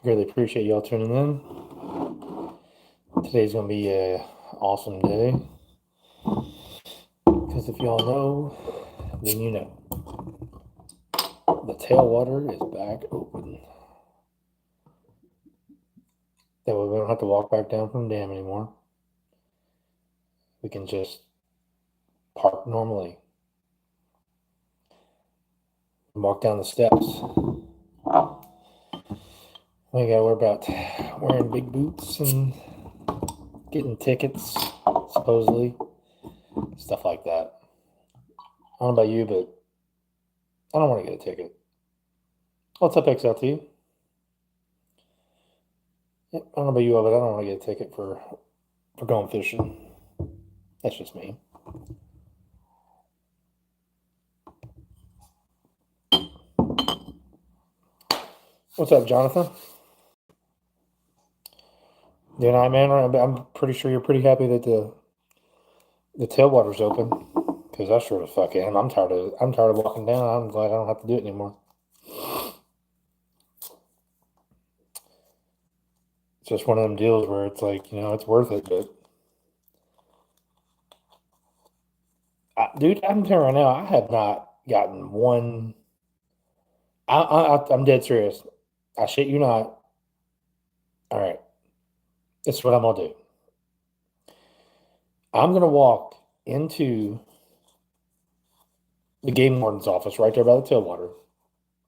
Greatly appreciate y'all tuning in. Today's going to be an awesome day. Because if y'all know, then you know. The Tailwater is back open. That way we don't have to walk back down from the dam anymore. We can just park normally. Walk down the steps. We gotta worry about wearing big boots and getting tickets, supposedly. Stuff like that. I don't know about you, but I don't want to get a ticket. What's up, XLT? I don't know about you, but I don't want to get a ticket for going fishing. That's just me. What's up, Jonathan? Doing all right, man. I'm pretty sure you're pretty happy that the tailwater's open, because I sure as fuck am. I'm tired of walking down. I'm glad I don't have to do it anymore. It's just one of them deals where it's like, it's worth it, but dude, I'm telling you right now, I have not gotten one. I'm dead serious. I shit you not. All right, this is what I'm gonna do. I'm gonna walk into the game warden's office right there by the tailwater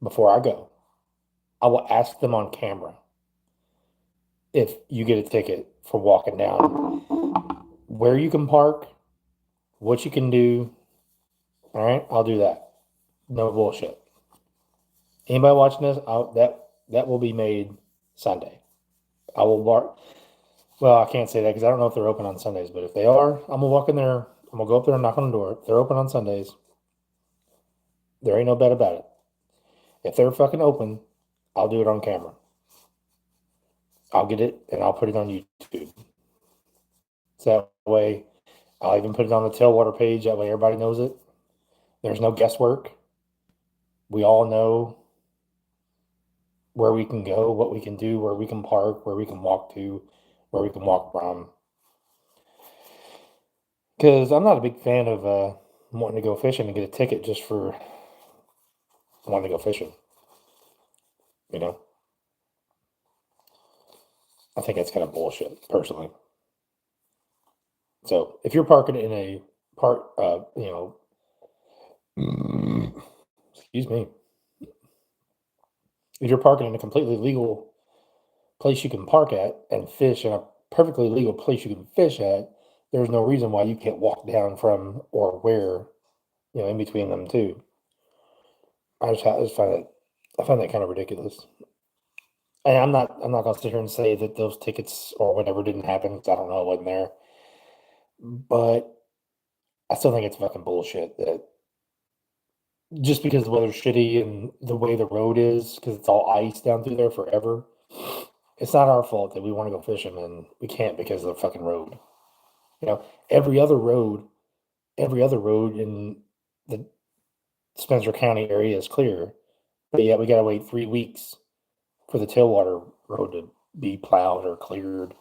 before I go. I will ask them on camera if you get a ticket for walking down, where you can park, what you can do. All right, I'll do that. No bullshit. Anybody watching this, that will be made Sunday. I will walk. Well, I can't say that because I don't know if they're open on Sundays, but if they are, I'm gonna walk in there. I'm gonna go up there and knock on the door. If they're open on Sundays, there ain't no bet about it. If they're fucking open, I'll do it on camera. I'll get it and I'll put it on YouTube. So that way, I'll even put it on the Tailwater page. That way, everybody knows it. There's no guesswork. We all know where we can go, what we can do, where we can park, where we can walk to, where we can walk from. Because I'm not a big fan of wanting to go fishing and get a ticket just for wanting to go fishing. You know, I think that's kind of bullshit, personally. So if you're parking in a park, excuse me, if you're parking in a completely legal place you can park at and fish in a perfectly legal place you can fish at, there's no reason why you can't walk down from or where, in between them two. I find that kind of ridiculous. And I'm not gonna sit here and say that those tickets or whatever didn't happen 'cause I don't know, I wasn't there. But I still think it's fucking bullshit that just because the weather's shitty and the way the road is, because it's all ice down through there forever, it's not our fault that we want to go fishing and we can't because of the fucking road. You know, every other road, every other road in the Spencer County area is clear, but yet we gotta wait 3 weeks for the Tailwater Road to be plowed or cleared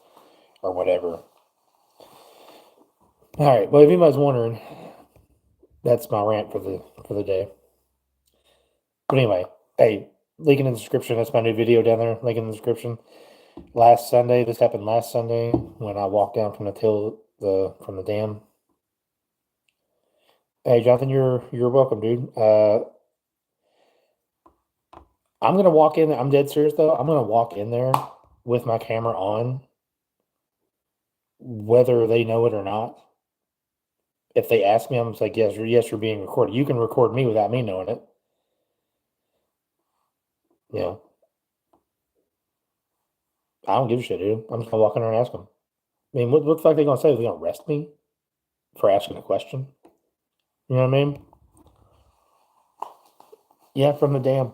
or whatever. All right. Well, if anybody's wondering, that's my rant for the day. But anyway, hey, link in the description. That's my new video down there. Link in the description. Last Sunday, this happened last Sunday when I walked down from from the dam. Hey, Jonathan, you're welcome, dude. I'm gonna walk in. I'm dead serious though. I'm gonna walk in there with my camera on, whether they know it or not. If they ask me, I'm just like, yes, you're being recorded. You can record me without me knowing it. You know, I don't give a shit, dude. I'm just gonna walk in there and ask them. I mean, what the fuck are they gonna say? Are they gonna arrest me for asking a question? You know what I mean? Yeah, from the dam.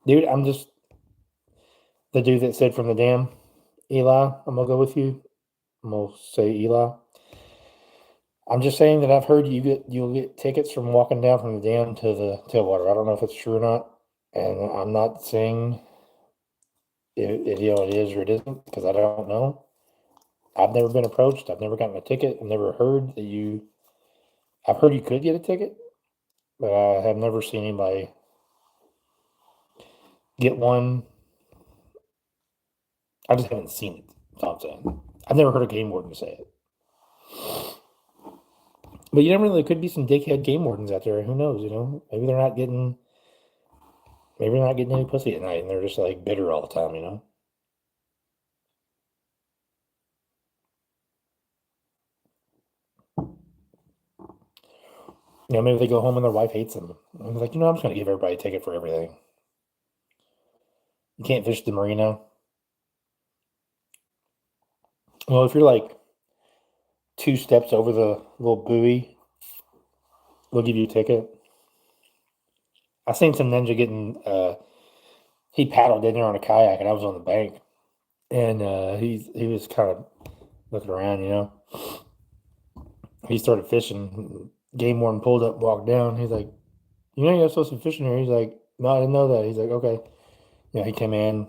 Dude, I'm just the dude that said from the dam. Eli, I'm gonna go with you. I'm gonna say Eli. I'm just saying that I've heard you'll get tickets from walking down from the dam to the tailwater. I don't know if it's true or not, and I'm not saying it is or it isn't because I don't know. I've never been approached. I've never gotten a ticket. I've never heard that you. I've heard you could get a ticket, but I have never seen anybody get one. I just haven't seen it. That's all I'm saying. I've never heard a game warden say it. But you never know. There could be some dickhead game wardens out there. Who knows? Maybe they're not getting. Maybe they're not getting any pussy at night, and they're just like bitter all the time. Maybe they go home and their wife hates them. I'm like, I'm just gonna give everybody a ticket for everything. You can't fish the marina. Well, if you're like 2 steps over the little buoy, they'll give you a ticket. I seen some ninja getting. He paddled in there on a kayak, and I was on the bank, and he was kind of looking around. He started fishing. Game warden pulled up, walked down. He's like, you're not supposed to be fishing here. He's like, no, I didn't know that. He's like, okay. He came in.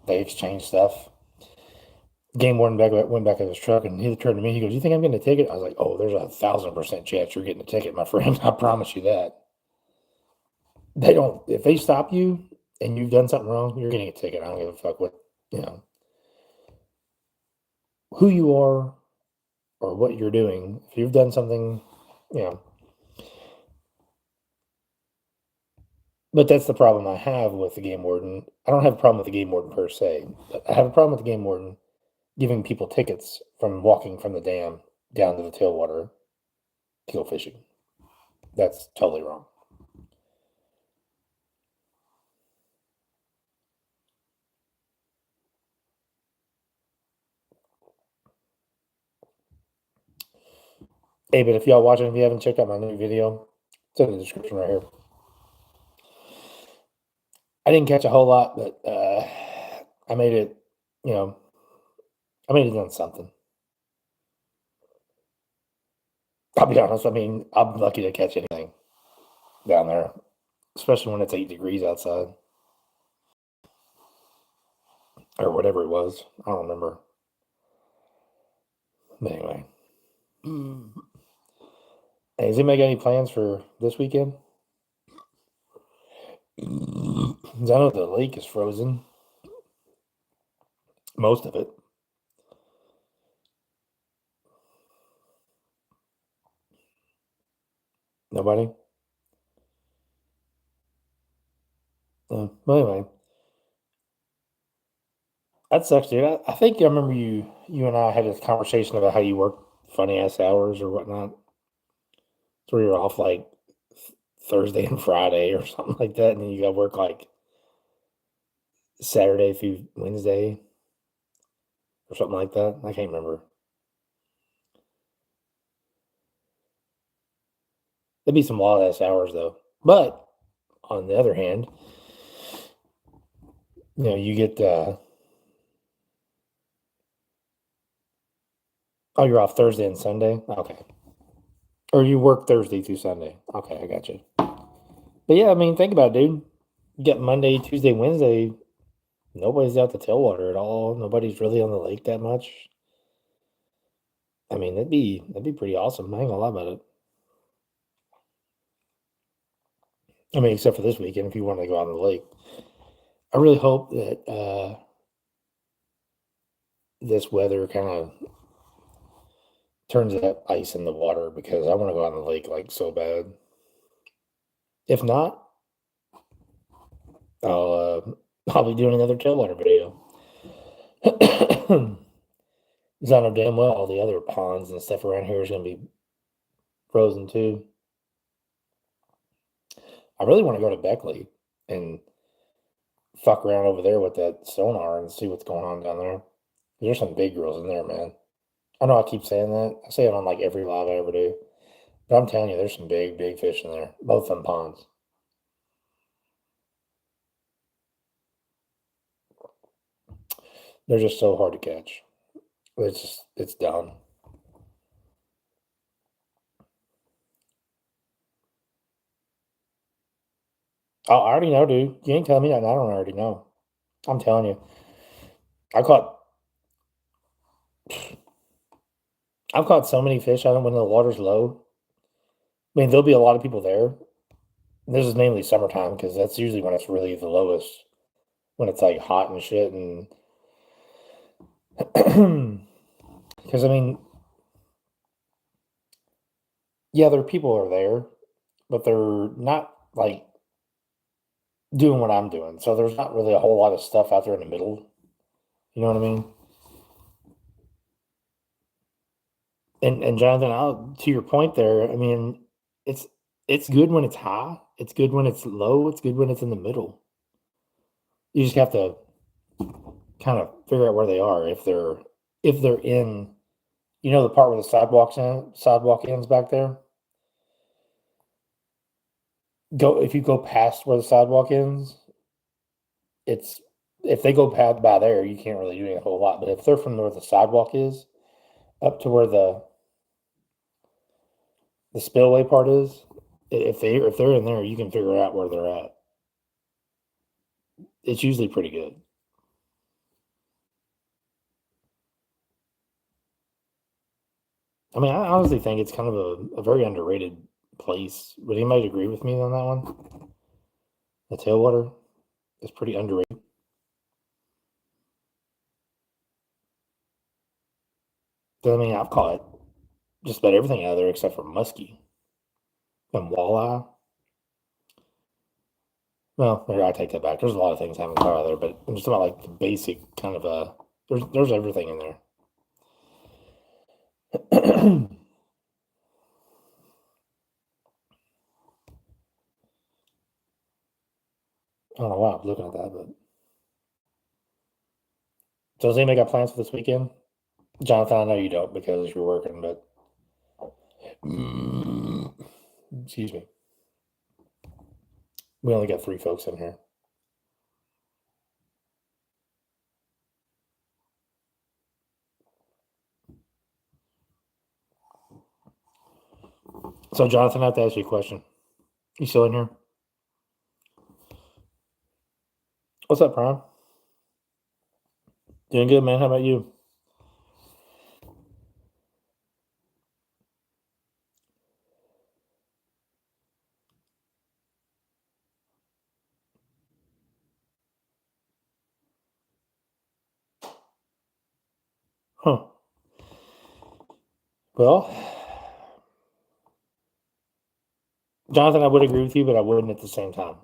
They exchanged stuff. Game warden went back in his truck, and he turned to me. He goes, "You think I'm getting a ticket?" I was like, "Oh, there's 1,000% chance you're getting a ticket, my friend. I promise you that." They don't. If they stop you and you've done something wrong, you're getting a ticket. I don't give a fuck you know who you are or what you're doing. If you've done something, you know. But that's the problem I have with the game warden. I don't have a problem with the game warden per se, but I have a problem with the game warden giving people tickets from walking from the dam down to the tailwater to go fishing. That's totally wrong. Hey, but if y'all watching, if you haven't checked out my new video, it's in the description right here. I didn't catch a whole lot, but I made it, you know, I made it on something. I'll be honest. I mean, I'm lucky to catch anything down there, especially when it's 8 degrees outside or whatever it was. I don't remember. But anyway, hey, has anybody got any plans for this weekend? 'Cause I know the lake is frozen, most of it. Nobody. Well, anyway, that sucks, dude. I think I remember you and I had this conversation about how you work funny ass hours or whatnot. So you're off like Thursday and Friday or something like that, and then you got to work like Saturday through Wednesday or something like that. I can't remember. There'd be some wild ass hours though. But on the other hand, you get oh, you're off Thursday and Sunday. Okay, or you work Thursday through Sunday. Okay, I got you. But yeah, I mean, think about it, dude. You get Monday, Tuesday, Wednesday. Nobody's out to Tailwater at all. Nobody's really on the lake that much. I mean, that'd be pretty awesome. I ain't gonna lie about it. I mean, except for this weekend, if you want to go out on the lake. I really hope that this weather kind of turns that ice in the water because I want to go out on the lake like so bad. If not, I'll be doing another tailwater video. Because I know damn well all the other ponds and stuff around here is going to be frozen too. I really want to go to Beckley and fuck around over there with that sonar and see what's going on down there. There's some big girls in there, man. I know I keep saying that. I say it on like every live I ever do. But I'm telling you, there's some big, big fish in there. Both them ponds. They're just so hard to catch. It's dumb. Oh, I already know, dude. You ain't telling me that. I don't already know. I'm telling you. I caught I've caught so many fish on it when the water's low. I mean, there'll be a lot of people there. This is mainly summertime because that's usually when it's really the lowest, when it's like hot and shit. And because I mean, yeah, there are people are there, but they're not like doing what I'm doing. So there's not really a whole lot of stuff out there in the middle. You know what I mean? And Jonathan, to your point there, I mean, it's it's good when it's high. It's good when it's low. It's good when it's in the middle. You just have to kind of figure out where they are. If they're in, the part where the sidewalk ends back there. Go if you go past where the sidewalk ends, it's if they go past by there, you can't really do a whole lot. But if they're from where the sidewalk is up to where the spillway part is, if they're in there, you can figure out where they're at. It's usually pretty good. I mean, I honestly think it's kind of a very underrated place. Would anybody agree with me on that one? The Tailwater is pretty underrated. 'Cause, I mean, I've caught just about everything out of there except for muskie and walleye. Well, maybe I take that back. There's a lot of things I haven't caught out there, but I'm just talking about like the basic kind of there's everything in there. I don't know why I'm looking at that, but so does anybody got plans for this weekend? Jonathan, I know you don't because you're working, but excuse me. We only got three folks in here. So Jonathan, I have to ask you a question. You still in here? What's up, Prime? Doing good, man. How about you? Huh. Well, Jonathan, I would agree with you, but I wouldn't at the same time.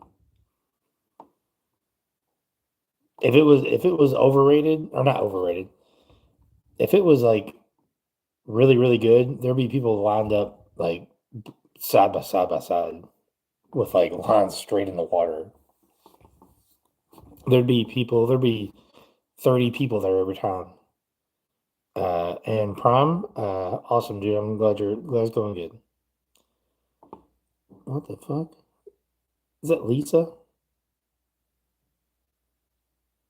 If it was overrated or not overrated, if it was like really, really good, there'd be people lined up like side by side by side with like lines straight in the water. There'd be 30 people there every time. And Prime, awesome, dude. I'm glad it's going good. What the fuck? Is that Lisa?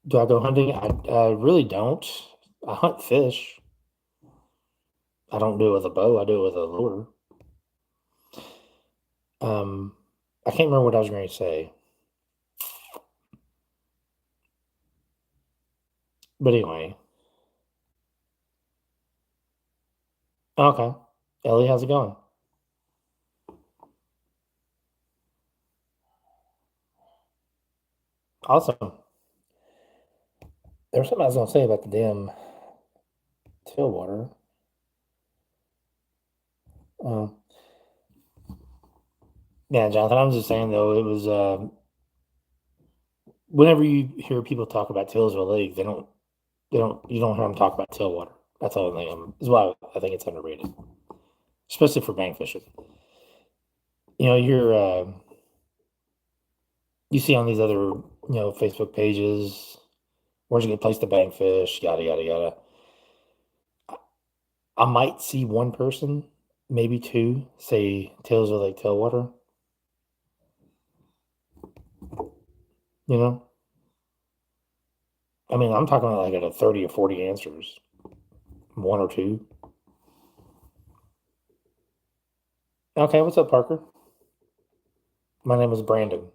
Do I go hunting? I really don't. I hunt fish. I don't do it with a bow. I do it with a lure. Um, I can't remember what I was going to say. But anyway, okay. Ellie, how's it going? Awesome. There was something I was going to say about the damn Tailwater. Um, yeah, Jonathan, I'm just saying though, it was whenever you hear people talk about Taylorsville Lake, you don't hear them talk about Tailwater. That's all I think. Is why I think it's underrated, especially for bank fishing. You're you see on these other Facebook pages, where's a good place to bank fish, yada yada yada. I might see one person, maybe two, say Taylorsville Lake Tailwater. You know, I mean, I'm talking like at a 30 or 40 answers, one or two. Okay, what's up, Parker? My name is Brandon.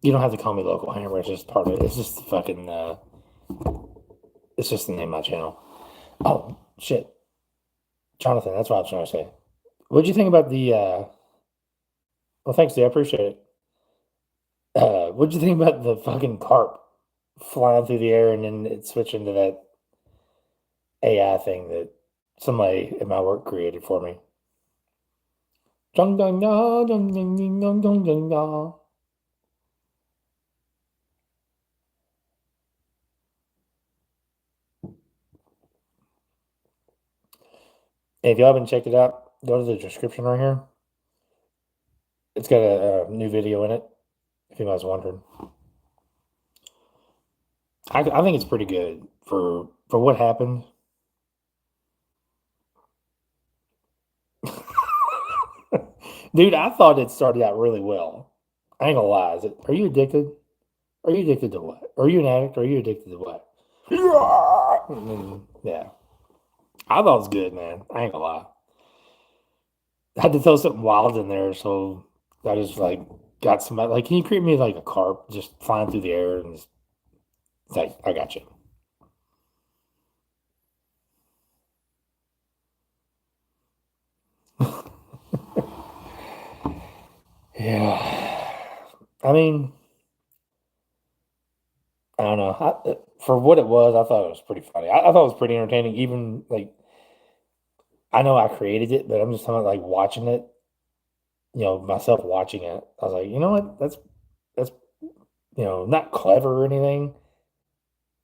You don't have to call me Local Hammer. It's just part of it. It's just fucking. It's just the name of my channel. Oh shit, Jonathan. That's what I was trying to say. What'd you think about the? Well, thanks, dude. I appreciate it. What'd you think about the fucking carp flying through the air and then it switched into that AI thing that somebody in my work created for me? Dun, dun, dun, dun, dun, dun, dun, dun, dun, dun. Hey, if y'all haven't checked it out, go to the description right here. It's got a new video in it, if you guys wondering. I think it's pretty good for what happened. Dude, I thought it started out really well. I ain't gonna lie. Are you addicted? Are you addicted to what? Are you an addict? Or are you addicted to what? Yeah. I thought it was good, man. I ain't gonna lie. I had to throw something wild in there, so I just like got somebody like, can you create me like a carp just flying through the air and it's like, I got you. Yeah. I mean, I don't know. For what it was, I thought it was pretty funny. I thought it was pretty entertaining. Even like, I know I created it, but I'm just talking about like watching it, myself watching it. I was like, you know what? That's, not clever or anything,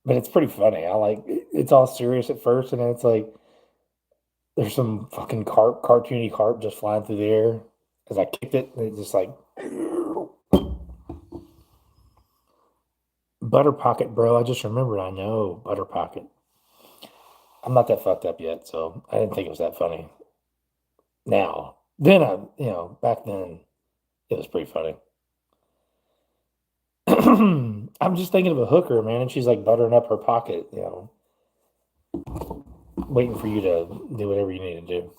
but it's pretty funny. I like it's all serious at first, and then it's like there's some fucking cartoony carp just flying through the air. As I kicked it, and it just like butter pocket, bro. I just remembered. I know butter pocket. I'm not that fucked up yet, so I didn't think it was that funny. Now, then back then it was pretty funny. I'm just thinking of a hooker, man, and she's like buttering up her pocket, waiting for you to do whatever you need to do.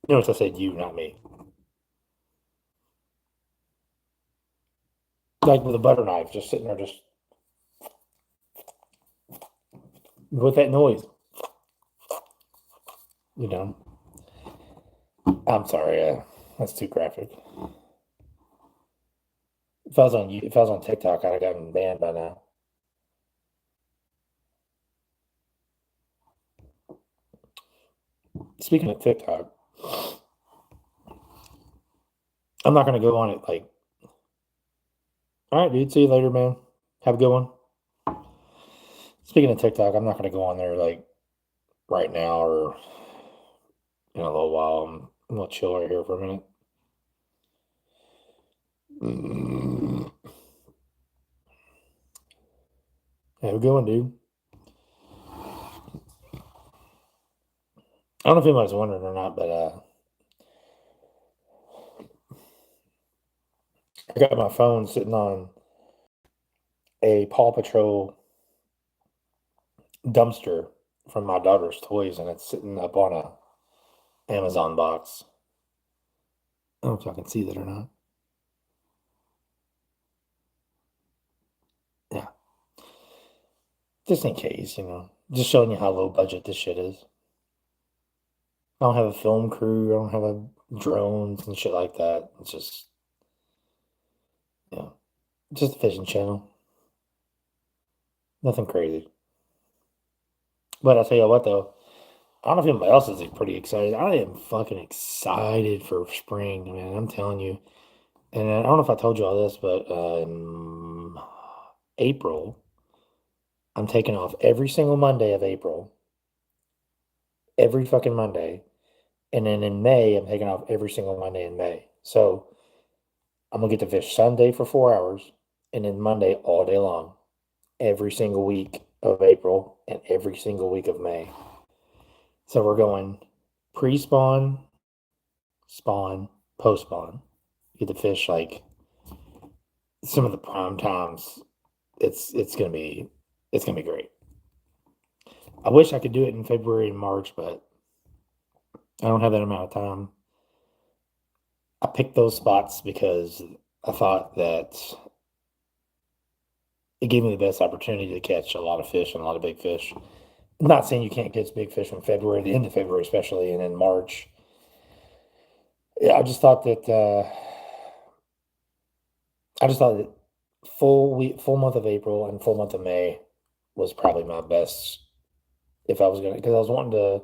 Notice I said you, not me. Like with a butter knife, just sitting there, just with that noise, you know. I'm sorry, that's too graphic. If I was on TikTok, I'd have gotten banned by now. Speaking of TikTok, I'm not gonna go on it like, all right, dude, see you later, man. Have a good one. Speaking of TikTok, I'm not gonna go on there like right now or in a little while. I'm gonna chill right here for a minute. Mm. Have a good one, dude. I don't know if anybody's wondering or not, but I got my phone sitting on a Paw Patrol dumpster from my daughter's toys, and it's sitting up on a Amazon box. I don't know if y'all can see that or not. Yeah, just in case, just showing you how low budget this shit is. I don't have a film crew. I don't have a drones and shit like that. It's just, yeah, just a fishing channel. Nothing crazy. But I'll tell you what, though, I don't know if anybody else is pretty excited. I am fucking excited for spring, man. I'm telling you. And I don't know if I told you all this, but in April, I'm taking off every single Monday of April, every fucking Monday. And then in May, I'm taking off every single Monday in May. So I'm gonna get to fish Sunday for 4 hours and then Monday all day long, every single week of April and every single week of May. So we're going pre-spawn, spawn, post-spawn. Get to fish like some of the prime times. It's gonna be great. I wish I could do it in February and March, but I don't have that amount of time. I picked those spots because I thought that it gave me the best opportunity to catch a lot of fish and a lot of big fish. I'm not saying you can't catch big fish in February, the end of February especially, and in March. Yeah, I just thought that full month of April and full month of May was probably my best if I was gonna, because I was wanting to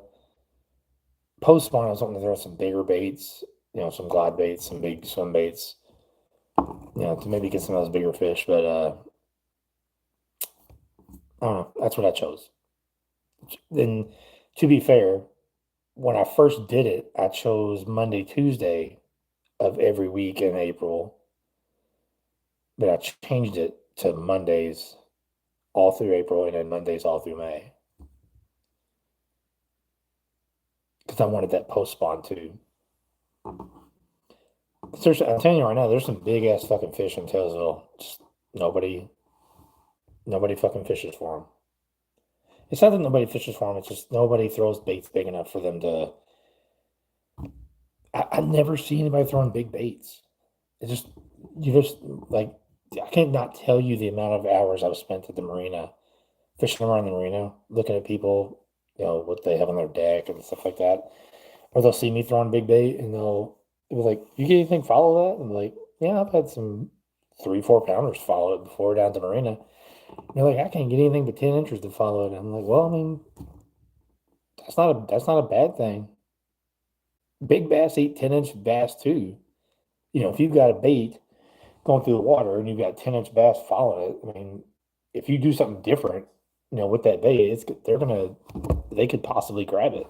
post spawn. I was wanting to throw some bigger baits, some glide baits, some big swim baits, to maybe get some of those bigger fish. But I don't know. That's what I chose. Then, to be fair, when I first did it, I chose Monday, Tuesday of every week in April, but I changed it to Mondays all through April and then Mondays all through May because I wanted that post spawn too. I'm telling you right now, there's some big ass fucking fish in Taylorsville. Just nobody, nobody fucking fishes for them. It's not that nobody fishes for them. It's just nobody throws baits big enough for them to. I never see anybody throwing big baits. It just you just like I can't not tell you the amount of hours I've spent at the marina, fishing around the marina, looking at people, what they have on their deck and stuff like that. Or they'll see me throwing big bait and they'll be like, "You get anything follow that?" And I'm like, "Yeah, I've had some 3, 4 pounders follow it before down at the marina." And they're like, "I can't get anything but 10 inches to follow it." And I'm like, "Well, I mean, that's not a bad thing. Big bass eat 10-inch bass too. If you've got a bait going through the water and you've got 10-inch bass following it, I mean, if you do something different, with that bait, they could possibly grab it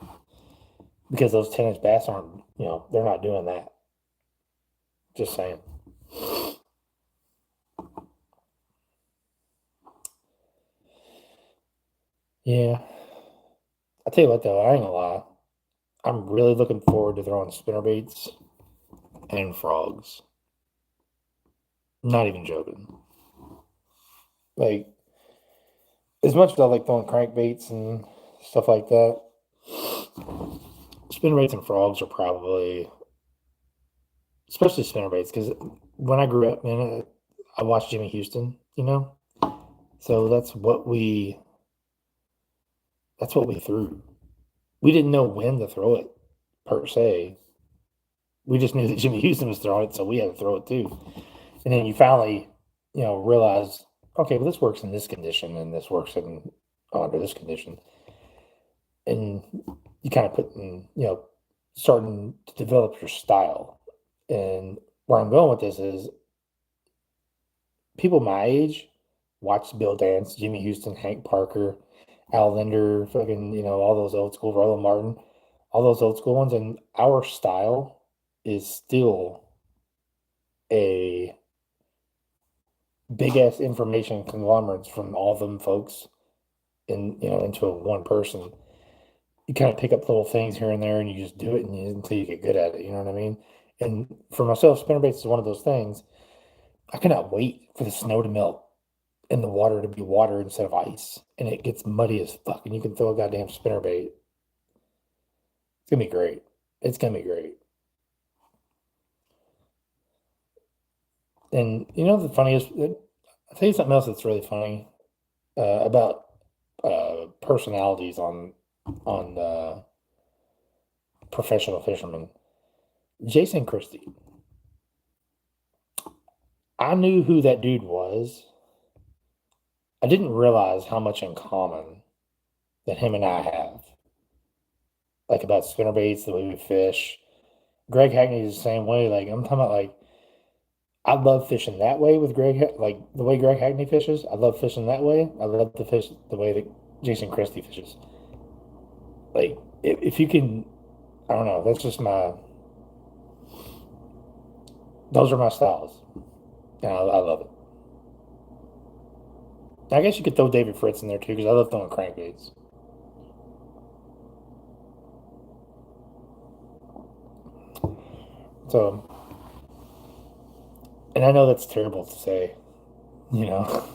because those 10-inch bass aren't, they're not doing that. Just saying. Yeah. I tell you what though, I ain't gonna lie. I'm really looking forward to throwing spinnerbaits and frogs. Not even joking. Like, as much as I like throwing crankbaits and stuff like that, spinnerbaits and frogs are probably, especially spinnerbaits, because when I grew up, man, I watched Jimmy Houston. So that's what we threw. We didn't know when to throw it per se. We just knew that Jimmy Houston was throwing it, so we had to throw it too. And then you finally, realize, okay, well, this works in this condition, and this works under this condition, and you kind of starting to develop your style. And where I'm going with this is, people my age watched Bill Dance, Jimmy Houston, Hank Parker, Al Linder, fucking, all those old school, Roland Martin, all those old school ones, and our style is still a big ass information conglomerates from all them folks into one person. You kind of pick up little things here and there and you just do it until you get good at it, you know what I mean? And for myself, spinnerbaits is one of those things. I cannot wait for the snow to melt and the water to be water instead of ice. And it gets muddy as fuck and you can throw a goddamn spinnerbait. It's gonna be great. It's gonna be great. And the funniest, I'll tell you something else that's really funny about personalities on professional fishermen. Jason Christie. I knew who that dude was. I didn't realize how much in common that him and I have. Like about spinnerbaits, the way we fish. Greg Hackney is the same way. Like I'm talking about, like I love fishing that way with like the way Greg Hackney fishes. I love fishing that way. I love to fish the way that Jason Christie fishes. Like if you can, I don't know. Those are my styles, and I love it. I guess you could throw David Fritz in there too because I love throwing crankbaits. So, and I know that's terrible to say, you know.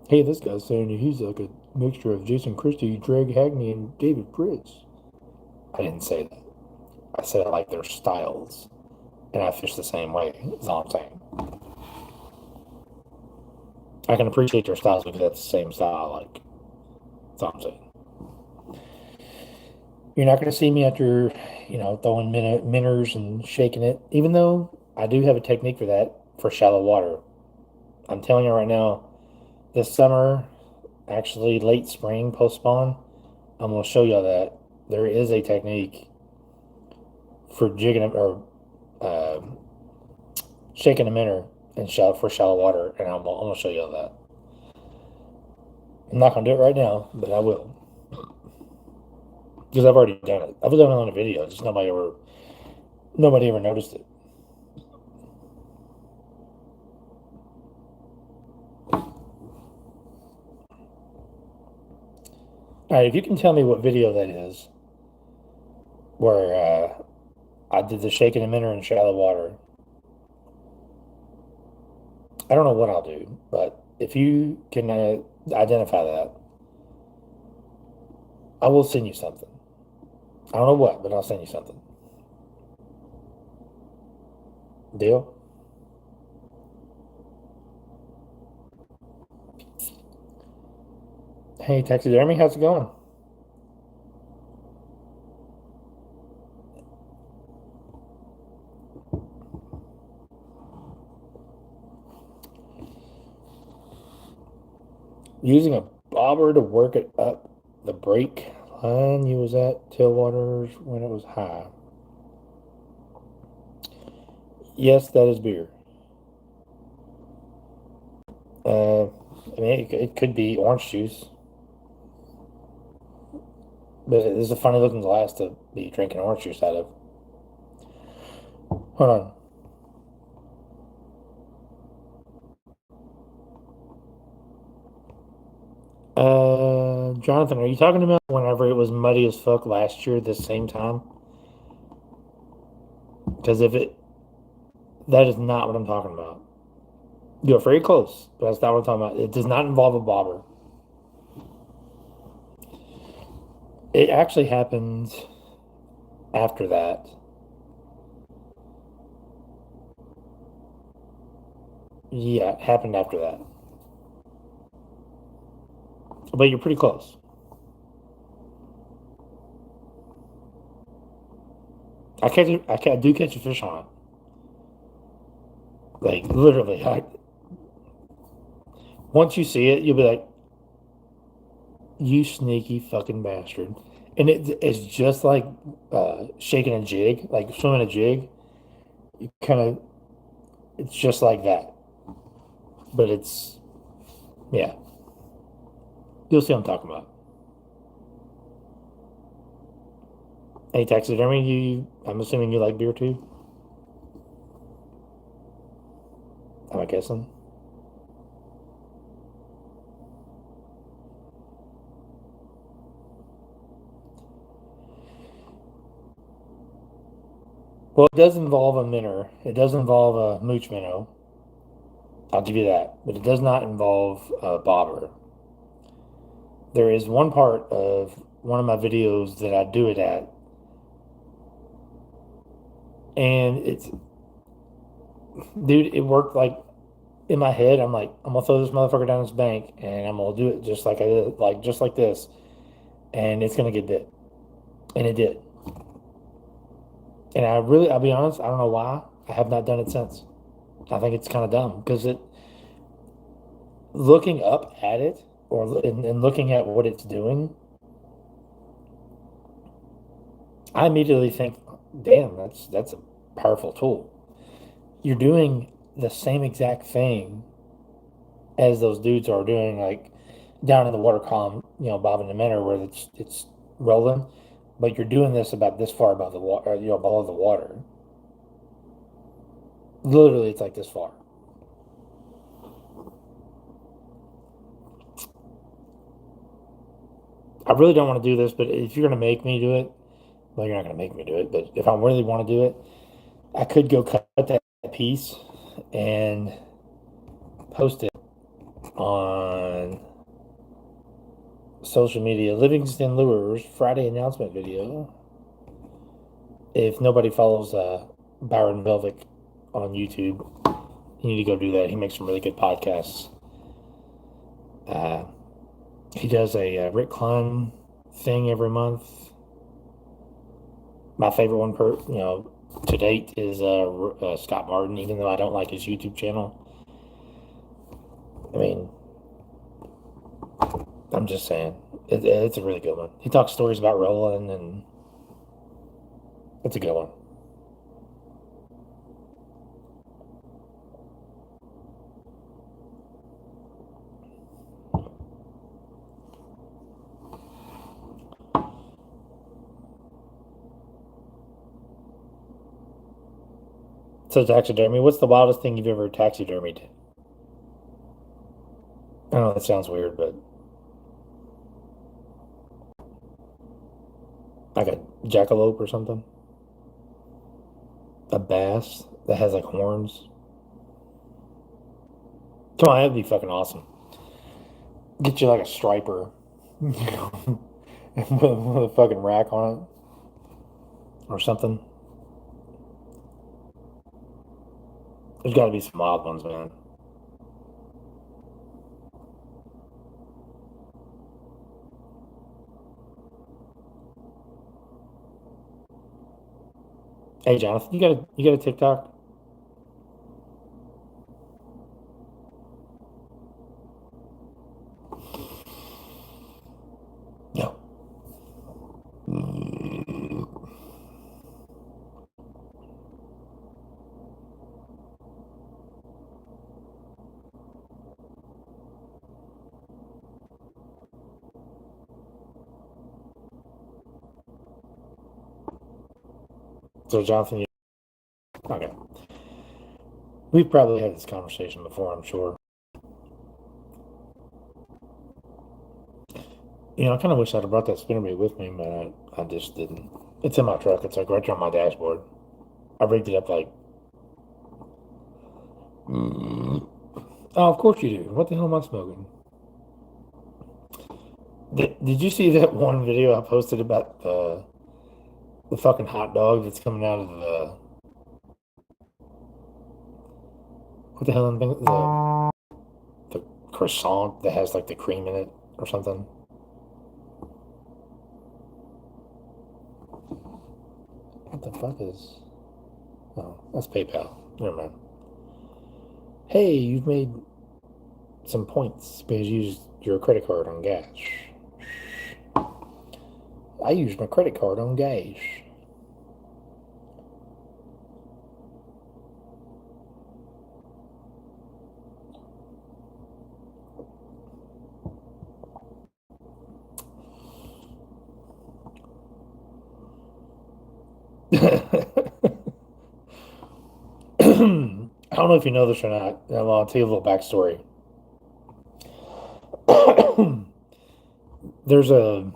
Hey, this guy's saying he's like a mixture of Jason Christie, Greg Hackney, and David Fritz. I didn't say that. I said I like their styles. and I fish the same way. Is all I'm saying. I can appreciate their styles because that's the same style I like. That's all I'm saying. You're not going to see me after, throwing minnows and shaking it, even though I do have a technique for that for shallow water. I'm telling you right now, this summer, actually late spring, post spawn, I'm going to show y'all that there is a technique for jigging or shaking a minnow in shallow water, and I'm going to show y'all that. I'm not going to do it right now, but I will. Because I've already done it. I've done it on a video, just nobody ever noticed it. All right, if you can tell me what video that is, where I did the shaking a minnow in shallow water. I don't know what I'll do, but if you can identify that, I will send you something. I don't know what, but I'll send you something. Deal? Hey, taxidermy, how's it going? Using a bobber to work it up the break line you was at Tailwaters when it was high. Yes, that is beer. I mean, it could be orange juice, but it is a funny looking glass to be drinking orange juice out of. Hold on. Jonathan, are you talking about whenever it was muddy as fuck last year, this same time? Because that is not what I'm talking about. You're very close, but that's not what I'm talking about. It does not involve a bobber. It actually happened after that. Yeah, it happened after that. But you're pretty close. I do catch a fish on it. Like literally, once you see it, you'll be like, "You sneaky fucking bastard!" And it's just like shaking a jig, like swimming a jig. You kind of, it's just like that, but yeah. You'll see what I'm talking about. Hey, taxidermy, I'm assuming you like beer too. Am I guessing? Well, it does involve a minnow. It does involve a mooch minnow. I'll give you that. But it does not involve a bobber. There is one part of one of my videos that I do it at, and dude, it worked like in my head. I'm like, I'm gonna throw this motherfucker down this bank, and I'm gonna do it just like I did, like just like this, and it's gonna get bit, and it did. And I'll be honest, I don't know why I have not done it since. I think it's kind of dumb because looking up at it and looking at what it's doing, I immediately think, damn, that's a powerful tool. You're doing the same exact thing as those dudes are doing, like down in the water column, bobbing the minnow where it's rolling, but you're doing this about this far above the water, below the water. Literally, it's like this far. I really don't want to do this, but if you're gonna make me do it, well, you're not gonna make me do it. But if I really want to do it, I could go cut that piece and post it on social media. Livingston Lures Friday announcement video. If nobody follows Byron Melvick on YouTube. You need to go do that. He makes some really good podcasts. Uh, he does a Rick Klein thing every month. My favorite one, to date is Scott Martin. Even though I don't like his YouTube channel, I mean, I'm just saying it's a really good one. He talks stories about rolling, and it's a good one. So taxidermy. What's the wildest thing you've ever taxidermied? I know that sounds weird, but like a jackalope or something. A bass that has like horns. Come on, that'd be fucking awesome. Get you like a striper, and with a fucking rack on it or something. There's got to be some wild ones, man. Hey, Jonathan, you got a TikTok? No. So, Jonathan, okay. We've probably had this conversation before, I'm sure. I kind of wish I'd have brought that spinnerbait with me, but I just didn't. It's in my truck. It's like right there on my dashboard. I rigged it up like. Mm. Oh, of course you do. What the hell am I smoking? Did you see that one video I posted about the fucking hot dog that's coming out of what the hell am I thinking? The croissant that has like the cream in it or something? What the fuck is? Oh, that's PayPal. Never mind. Hey, you've made some points because you used your credit card on gas. I used my credit card on gas. I don't know if you know this or not. I'll tell you a little backstory. There's a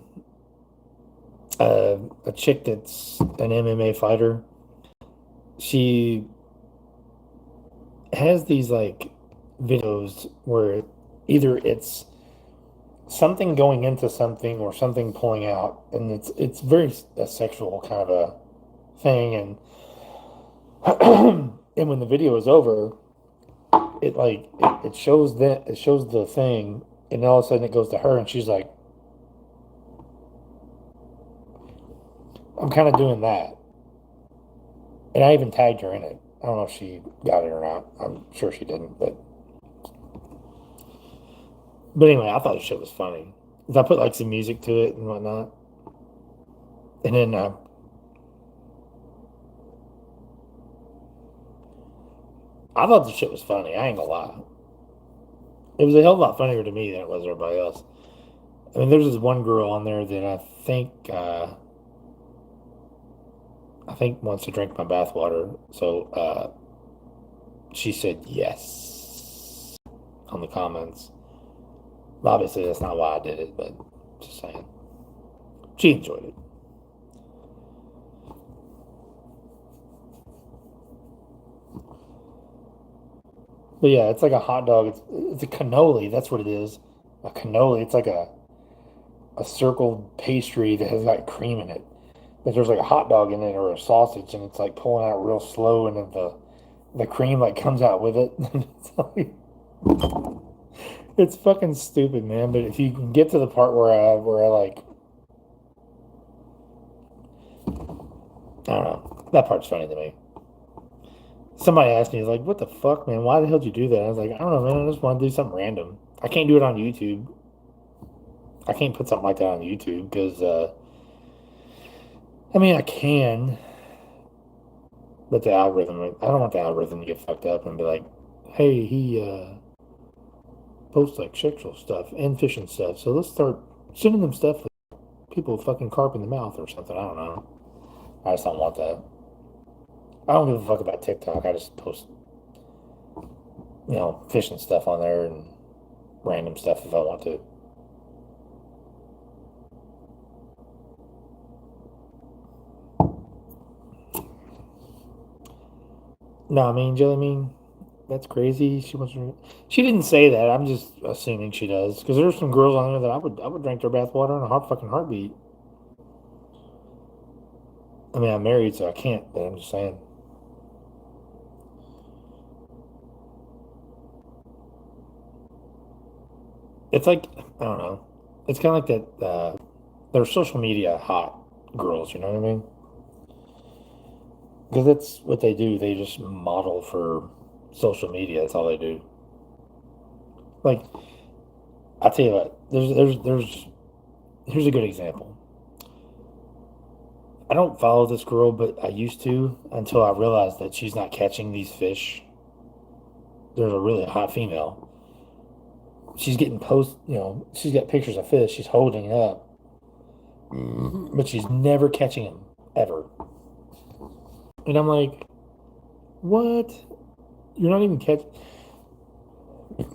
chick that's an MMA fighter. She has these like videos where either it's something going into something or something pulling out, and it's very a sexual kind of a thing, and and when the video is over, it shows the thing, and all of a sudden it goes to her, and she's like, "I'm kind of doing that," and I even tagged her in it. I don't know if she got it or not. I'm sure she didn't, but anyway, I thought the shit was funny. 'Cause I put like some music to it and whatnot, and then I thought the shit was funny. I ain't gonna lie. It was a hell of a lot funnier to me than it was everybody else. I mean, there's this one girl on there that I think wants to drink my bathwater. So she said yes on the comments. Obviously, that's not why I did it, but just saying. She enjoyed it. But yeah, it's like a hot dog. It's a cannoli. That's what it is. A cannoli. It's like a circled pastry that has like cream in it. Like there's like a hot dog in it or a sausage, and it's like pulling out real slow, and then the cream like comes out with it. It's like it's fucking stupid, man. But if you can get to the part where I like I don't know, that part's funny to me. Somebody asked me, like, what the fuck, man? Why the hell did you do that? I was like, I don't know, man. I just want to do something random. I can't do it on YouTube. I can't put something like that on YouTube because, I mean, I can, but the algorithm, I don't want the algorithm to get fucked up and be like, hey, he posts like sexual stuff and fishing stuff. So let's start sending them stuff with people fucking carp in the mouth or something. I don't know. I just don't want that. I don't give a fuck about TikTok. I just post, fishing stuff on there and random stuff if I want to. No, I mean, Jelly, I mean, that's crazy. She didn't say that. I'm just assuming she does because there's some girls on there that I would drink their bathwater in a fucking heartbeat. I mean, I'm married, so I can't. But I'm just saying. It's like I don't know. It's kind of like that. They're social media hot girls. You know what I mean? Because that's what they do. They just model for social media. That's all they do. Like I tell you what. There's here's a good example. I don't follow this girl, but I used to until I realized that she's not catching these fish. There's a really hot female. She's getting she's got pictures of fish she's holding up, but she's never catching them ever. And I'm like, what? You're not even catch.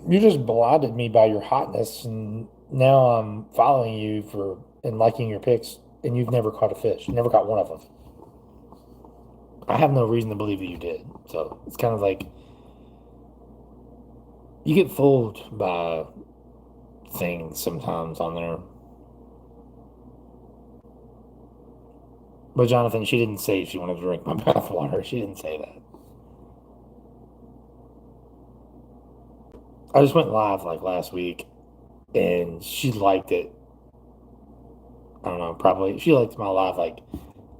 You just blinded me by your hotness, and now I'm following you for and liking your pics, and you've never caught a fish. You never caught one of them. I have no reason to believe that you did. So it's kind of like you get fooled by things sometimes on there. But Jonathan, she didn't say she wanted to drink my bathwater. She didn't say that. I just went live like last week, and she liked it. I don't know, probably she liked my live like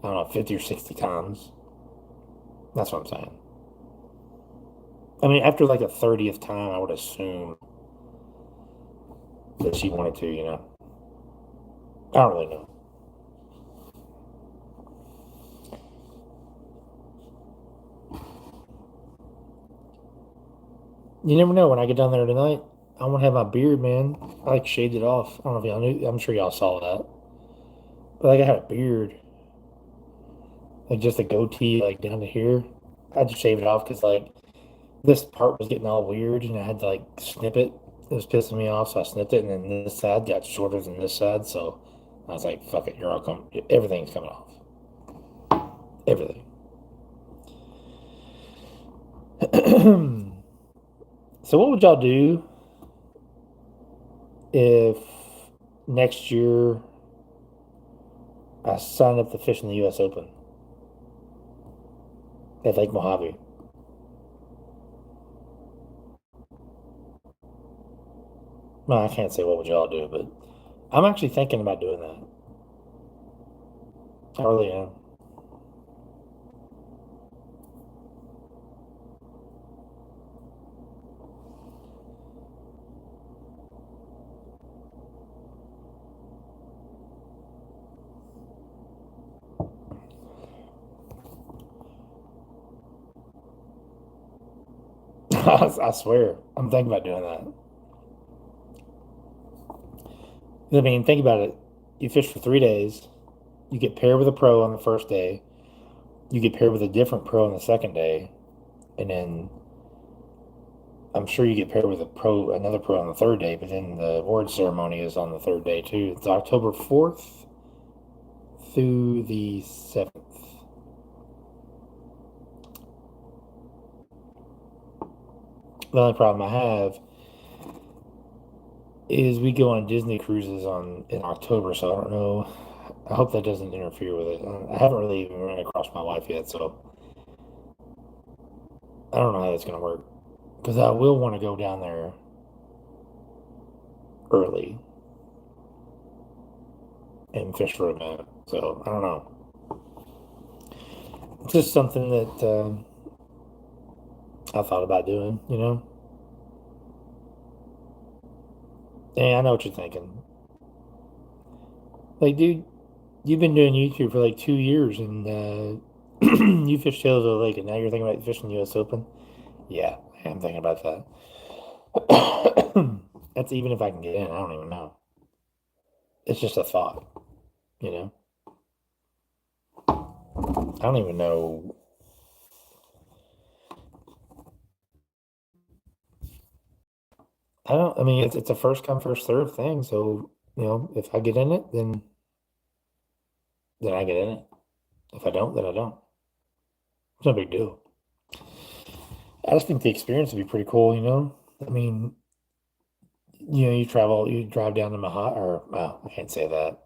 I don't know 50 or 60 times. That's what I'm saying. I mean, after like a 30th time, I would assume that she wanted to. I don't really know. You never know. When I get down there tonight, I want to have my beard, man. I like shaved it off. I don't know if y'all knew. I'm sure y'all saw that. But like I had a beard, like just a goatee, like down to here. I just shaved it off because like this part was getting all weird, and I had to like snip it. It was pissing me off, so I snipped it, and then this side got shorter than this side. So I was like, "Fuck it, you're all come. Everything's coming off. Everything." So what would y'all do if next year I signed up to fish in the U.S. Open at Lake Mojave? Well, I can't say what would y'all do, but I'm actually thinking about doing that. I really am. I swear, I'm thinking about doing that. I mean, think about it. You fish for 3 days. You get paired with a pro on the first day. You get paired with a different pro on the second day, and then I'm sure you get paired with another pro on the third day. But then the award ceremony is on the third day too. It's October 4th through the 7th. The only problem I have is we go on Disney cruises in October, so I don't know. I hope that doesn't interfere with it. I haven't really even run across my wife yet, so I don't know how that's gonna work. Because I will want to go down there early and fish for a minute. So I don't know. It's just something that I thought about doing. And I know what you're thinking. Like, dude, you've been doing YouTube for like 2 years, and you fish Taylorsville Lake, and now you're thinking about fishing the U.S. Open. Yeah, I am thinking about that. That's even if I can get in. I don't even know. It's just a thought, you know. I don't even know. I don't. I mean, it's a first come first serve thing. So if I get in it, then I get in it. If I don't, then I don't. It's no big deal. I just think the experience would be pretty cool. I mean, you drive down to Mahat, or well, I can't say that.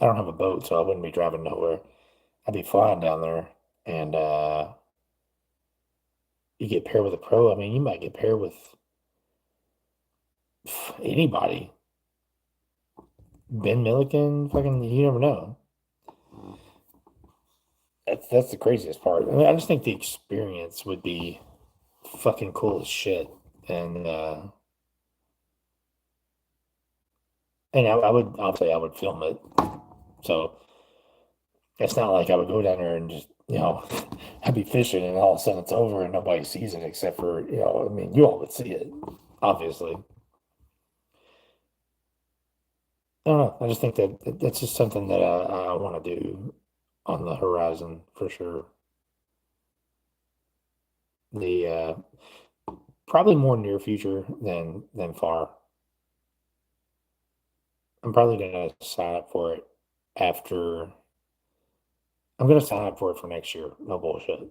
I don't have a boat, so I wouldn't be driving nowhere. I'd be flying down there, and you get paired with a pro. I mean, you might get paired with anybody. Ben Milliken, fucking, you never know. That's the craziest part. I mean, I just think the experience would be fucking cool as shit, and I would obviously I would film it. So it's not like I would go down there and just I'd be fishing and all of a sudden it's over and nobody sees it except for I mean you all would see it obviously. I don't know. I just think that's just something that I want to do on the horizon for sure. The probably more near future than far. I'm probably gonna sign up for it after. I'm gonna sign up for it for next year. No bullshit.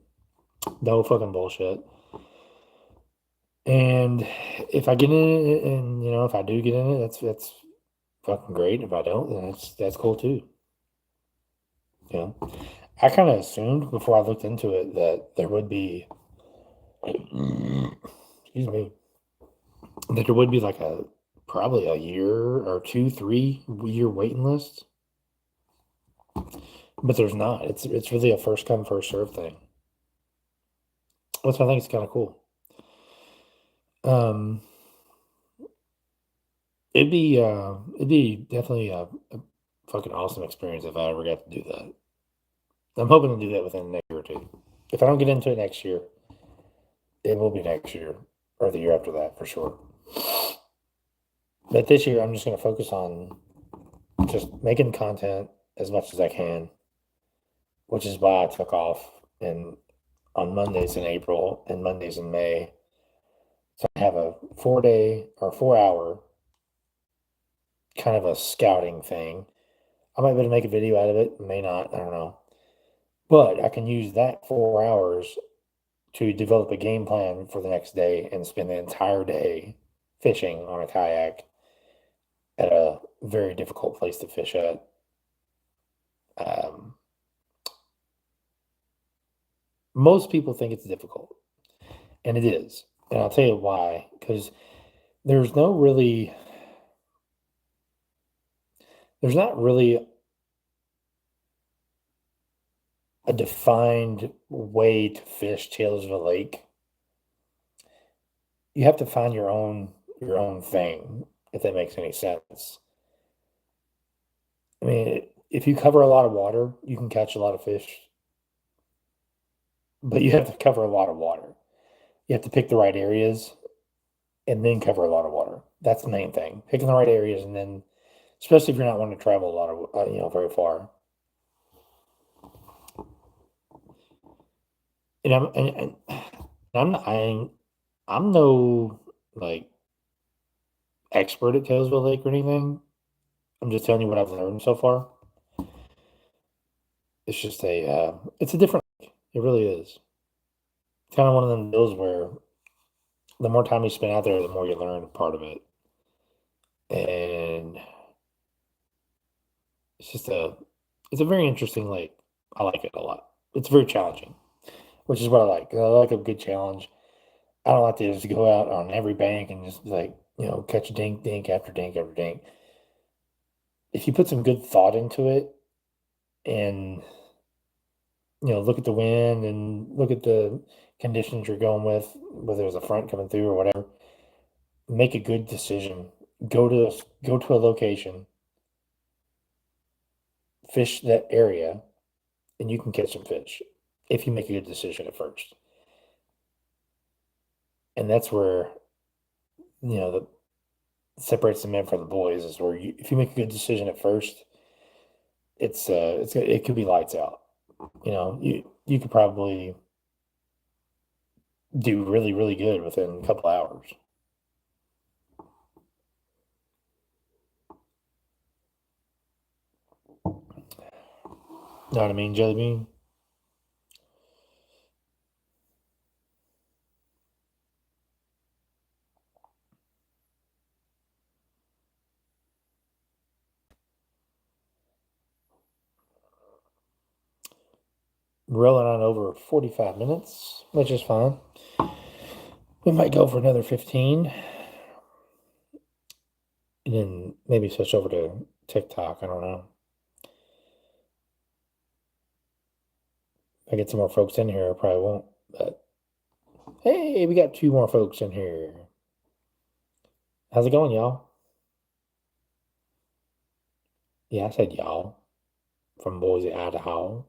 No fucking bullshit. And if I get in it, and if I do get in it, that's fucking great. If I don't, then that's cool too. You know, I kind of assumed before I looked into it that there would be, excuse me, that there would be like a probably a year or two, 3 year waiting list, but there's not. It's really a first come first serve thing. Which I think is kind of cool. Um, it'd be definitely a fucking awesome experience if I ever got to do that. I'm hoping to do that within the next year or two. If I don't get into it next year, it will be next year or the year after that for sure. But this year, I'm just going to focus on just making content as much as I can, which is why I took off on Mondays in April and Mondays in May. So I have a 4 day or 4 hour kind of a scouting thing. I might be able to make a video out of it, may not, I don't know. But I can use that 4 hours to develop a game plan for the next day and spend the entire day fishing on a kayak at a very difficult place to fish at. Um, Most people think it's difficult, and it is. And I'll tell you why. Because there's no really, there's not really a defined way to fish Taylorsville Lake. You have to find your own thing, if that makes any sense. I mean, if you cover a lot of water, you can catch a lot of fish, but you have to cover a lot of water. You have to pick the right areas and then cover a lot of water. That's the main thing. Picking the right areas and then, especially if you're not wanting to travel a lot of, very far. And I'm no like expert at Taylorsville Lake or anything. I'm just telling you what I've learned so far. It's a different lake. It really is. It's kind of one of them deals where the more time you spend out there, the more you learn part of it. And it's a very interesting lake. I like it a lot. It's very challenging, which is what I like. I like a good challenge. I don't like to just go out on every bank and just like, catch dink, dink after dink after dink. If you put some good thought into it and, look at the wind and look at the conditions you're going with, whether there's a front coming through or whatever, make a good decision. Go to a location, fish that area, and you can catch some fish if you make a good decision at first. And that's where, that separates the men from the boys is where if you make a good decision at first, it could be lights out. You could probably do really, really good within a couple hours. Know what I mean, Jelly Bean? Rolling on over 45 minutes, which is fine. We might go for another 15 and then maybe switch over to TikTok. I don't know. If I get some more folks in here, I probably won't. But hey, we got two more folks in here. How's it going, y'all? Yeah, I said y'all from Boise, Idaho.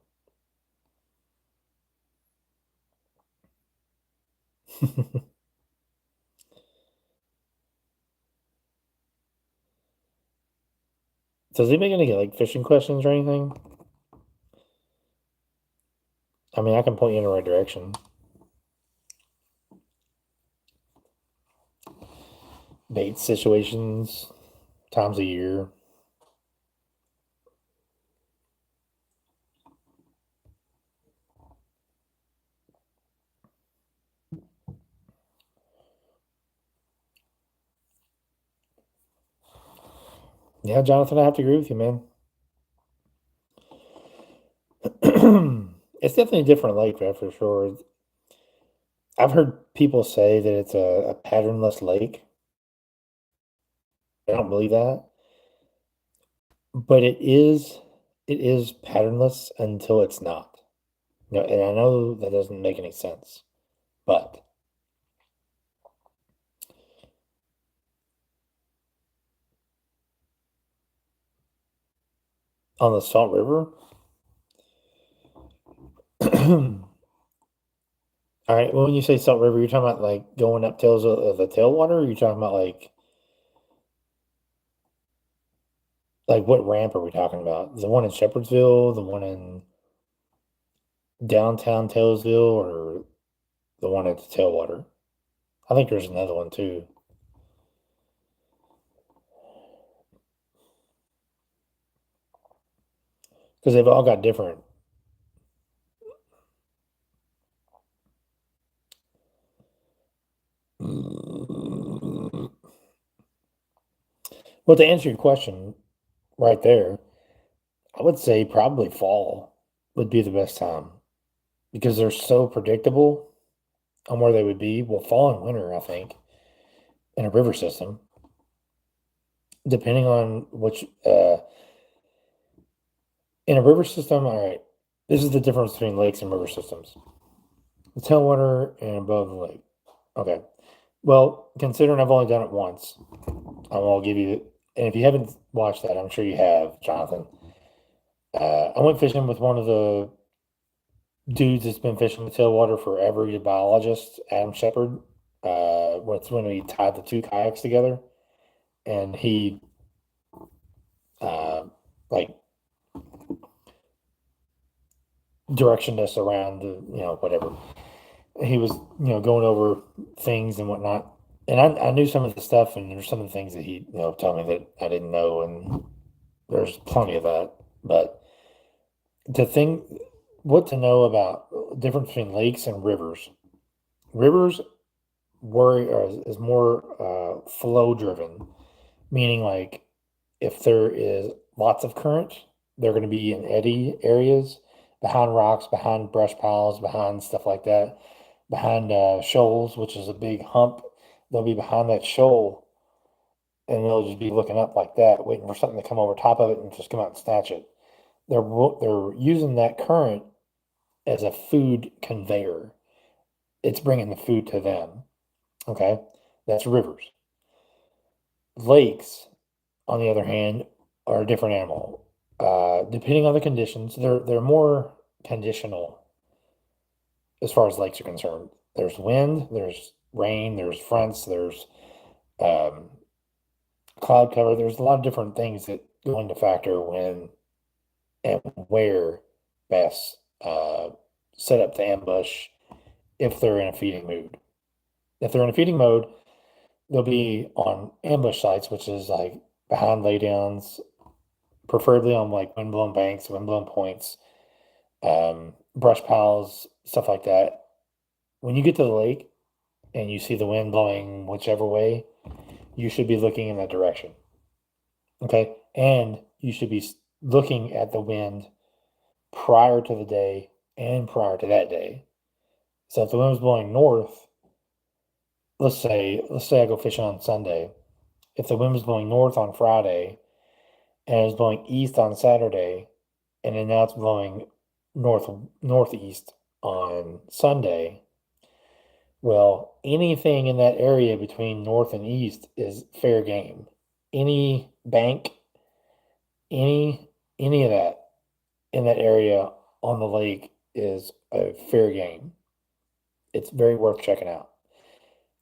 So is anybody gonna get like fishing questions or anything? I mean, I can point you in the right direction. Bait situations, times a year. Yeah, Jonathan, I have to agree with you, man. It's definitely a different lake, man, for sure. I've heard people say that it's a patternless lake. I don't believe that, but it is patternless until it's not. And I know that doesn't make any sense, but on the Salt River, all right. Well, when you say Salt River, you're talking about like going up tails of the tailwater, or you're talking about like what ramp are we talking about? The one in Shepherdsville, the one in downtown Taylorsville, or the one at the tailwater? I think there's another one too, because they've all got different. Well, to answer your question right there, I would say probably fall would be the best time because they're so predictable on where they would be. Well, fall and winter, I think, in a river system, depending on which, in a river system, all right, this is the difference between lakes and river systems. The tailwater and above the lake. Okay. Well, considering I've only done it once, I will give you, and if you haven't watched that, I'm sure you have, Jonathan. I went fishing with one of the dudes that's been fishing the tailwater forever. He's a biologist, Adam Shepard. When we tied the two kayaks together, and he, uh, like, directioned us around the, whatever. He was, going over things and whatnot. And I knew some of the stuff, and there's some of the things that he, told me that I didn't know, and there's plenty of that. But the thing, what to know about the difference between lakes and rivers. Rivers is more flow driven, meaning like if there is lots of current, They're going to be in eddy areas, behind rocks, behind brush piles, behind stuff like that, behind shoals, which is a big hump. They'll be behind that shoal, and they'll just be looking up like that, waiting for something to come over top of it and just come out and snatch it. They're using that current as a food conveyor. It's bringing the food to them. Okay, that's rivers. Lakes, on the other hand, are a different animal. Depending on the conditions, they're more conditional as far as lakes are concerned. There's wind, there's rain, there's fronts, there's um, cloud cover. There's a lot of different things that go into factor when and where bass set up to ambush if they're in a feeding mood. If they're in a feeding mode, they'll be on ambush sites, which is like behind laydowns, preferably on like windblown banks, windblown points, brush piles, stuff like that. When you get to the lake and you see the wind blowing whichever way, you should be looking in that direction. Okay. And you should be looking at the wind prior to the day and prior to that day. So if the wind was blowing north, let's say I go fishing on Sunday. If the wind was blowing north on Friday and it was blowing east on Saturday, and then now it's blowing northeast on Sunday, well, anything in that area between north and east is fair game. Any bank, any of that in that area on the lake is a fair game. It's very worth checking out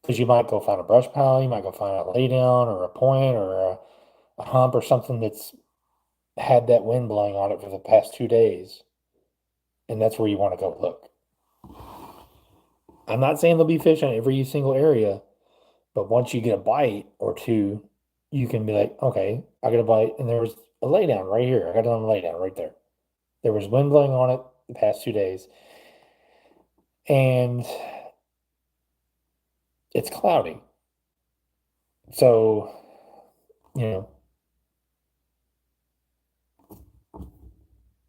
because you might go find a brush pile, you might go find a laydown or a point or a hump or something that's had that wind blowing on it for the past 2 days, and that's where you want to go look. I'm not saying they'll be fishing every single area, but once you get a bite or two, you can be like, okay, I got a bite, and there was a laydown right here. I got it on a laydown right there. There was wind blowing on it the past 2 days, and it's cloudy. So, you know,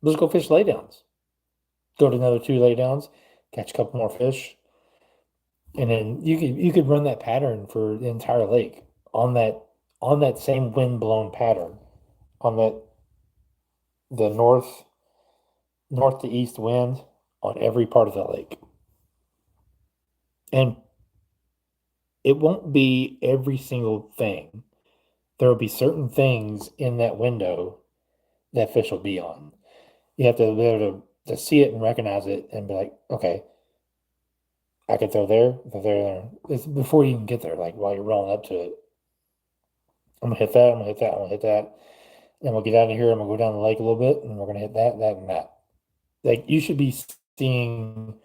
let's go fish laydowns. Go to another 2 laydowns, catch a couple more fish, and then you could run that pattern for the entire lake on that same wind blown pattern on the north to east wind on every part of the lake. And it won't be every single thing. There will be certain things in that window that fish will be on. You have to be able to see it and recognize it and be like, okay, I could throw there. It's before you even get there, like while you're rolling up to it. I'm gonna hit that, I'm gonna hit that, I'm gonna hit that. And we'll get out of here, I'm gonna go down the lake a little bit, and we're gonna hit that, that, and that. Like you should be seeing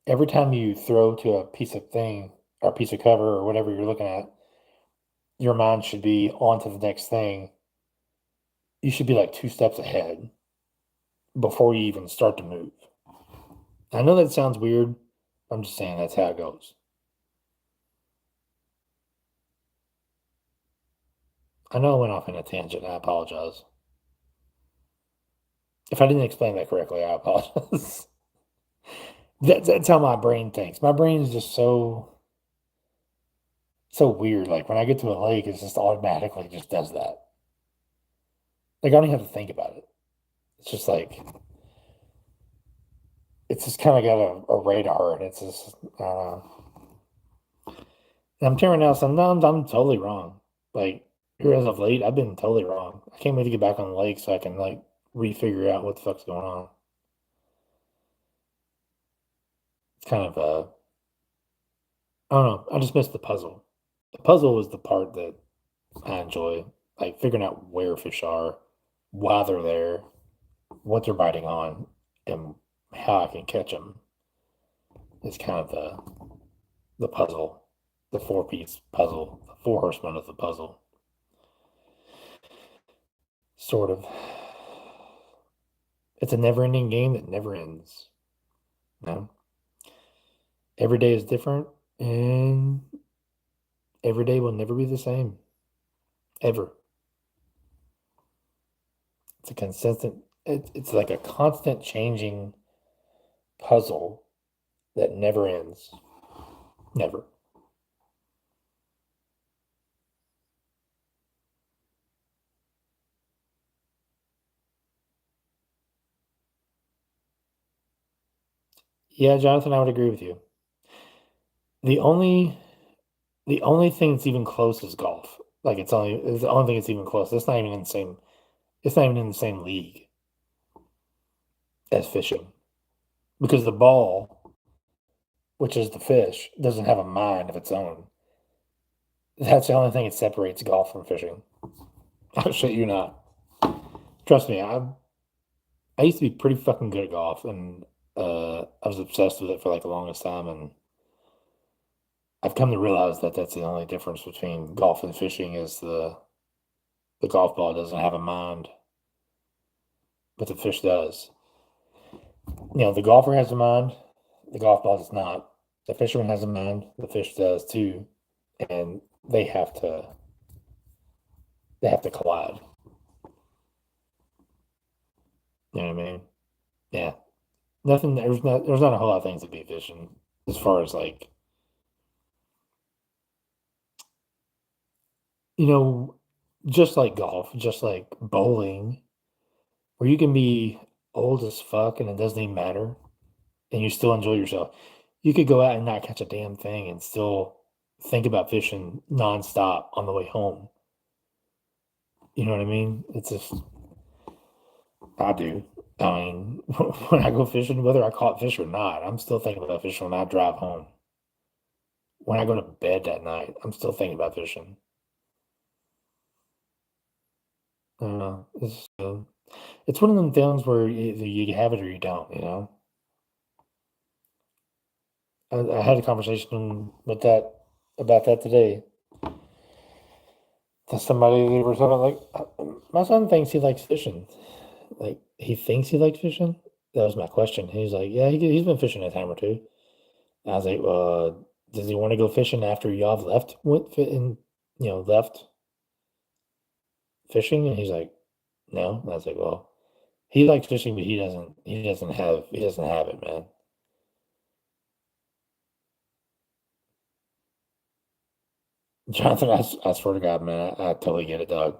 every time you throw to a piece of thing or piece of cover or whatever you're looking at, your mind should be on to the next thing. You should be like 2 steps ahead before you even start to move. I know that sounds weird. I'm just saying that's how it goes. I know I went off in a tangent. I apologize. If I didn't explain that correctly, I apologize. That's how my brain thinks. My brain is just so weird. Like when I get to a lake, it just automatically just does that. Like I don't even have to think about it. It's just like it's just kind of got a radar, and it's just I don't know. And I'm tearing out sometimes I'm totally wrong. Like here as of late, I've been totally wrong. I can't wait to get back on the lake so I can like refigure out what the fuck's going on. It's kind of I don't know. I just missed the puzzle. The puzzle was the part that I enjoy, like figuring out where fish are, why they're there, what they're biting on, and how I can catch them. It's kind of the puzzle, the 4-piece puzzle, the 4 horsemen of the puzzle, sort of. It's a never-ending game that never ends. You know? Every day is different, and every day will never be the same, ever. It's a consistent it's like a constant changing puzzle that never ends. Never. Yeah, Jonathan, I would agree with you. The only the only thing that's even close is golf. Like it's the only thing that's even close. It's not even in the same league as fishing. Because the ball, which is the fish, doesn't have a mind of its own. That's the only thing that separates golf from fishing. I shit you not. Trust me, I used to be pretty fucking good at golf, and I was obsessed with it for like the longest time, and I've come to realize that that's the only difference between golf and fishing is the golf ball doesn't have a mind, but the fish does. The golfer has a mind, the golf ball does not. The fisherman has a mind, the fish does too, and they have to collide. You know what I mean? Yeah. Nothing. There's not a whole lot of things to beat fishing as far as like you know, just like golf, just like bowling, where you can be old as fuck and it doesn't even matter, and you still enjoy yourself. You could go out and not catch a damn thing and still think about fishing nonstop on the way home. You know what I mean? It's just I do. I mean, when I go fishing, whether I caught fish or not, I'm still thinking about fishing when I drive home. When I go to bed that night, I'm still thinking about fishing. I don't know. It's one of them things where either you have it or you don't. I had a conversation with that about that today. To somebody they were talking like, my son thinks he likes fishing. Like he thinks he likes fishing. That was my question. He's like, yeah, he's been fishing a time or two. I was like, does he want to go fishing after y'all have left went fit and left fishing? And he's like, no. And I was like, well, he likes fishing, but he doesn't have it, man. Jonathan, I swear to God, man, I totally get it, dog.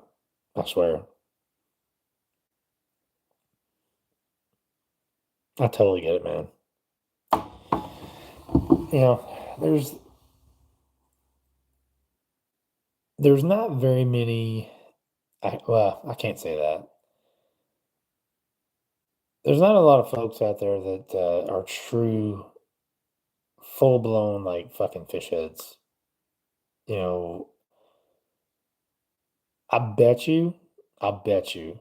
I swear. I totally get it, man. You know, there's there's not very many well, I can't say that. There's not a lot of folks out there that are true, full blown like fucking fish heads. You know, I bet you, I bet you,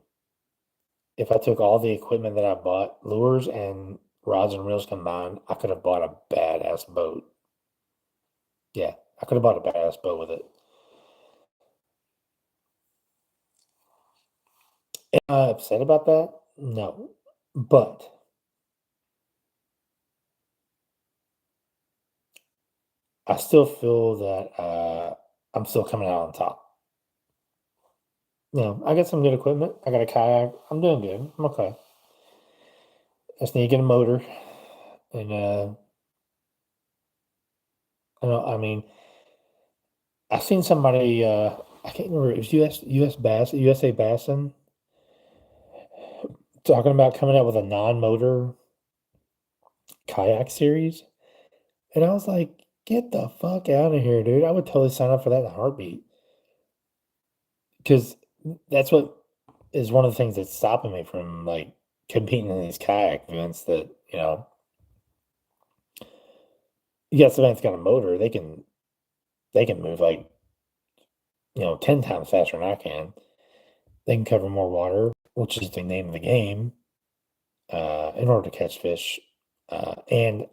if I took all the equipment that I bought, lures and rods and reels combined, I could have bought a badass boat. Yeah, I could have bought a badass boat with it. Am I upset about that? No. But I still feel that I'm still coming out on top. I got some good equipment. I got a kayak. I'm doing good. I'm okay. I just need to get a motor. And I know, I mean, I seen somebody, I can't remember, it was USA Bassin, talking about coming out with a non-motor kayak series. And I was like, get the fuck out of here, dude. I would totally sign up for that in a heartbeat. Because that's what is one of the things that's stopping me from like competing in these kayak events that, you got somebody that's got a motor, they can move like, 10 times faster than I can. They can cover more water, which is the name of the game, in order to catch fish. And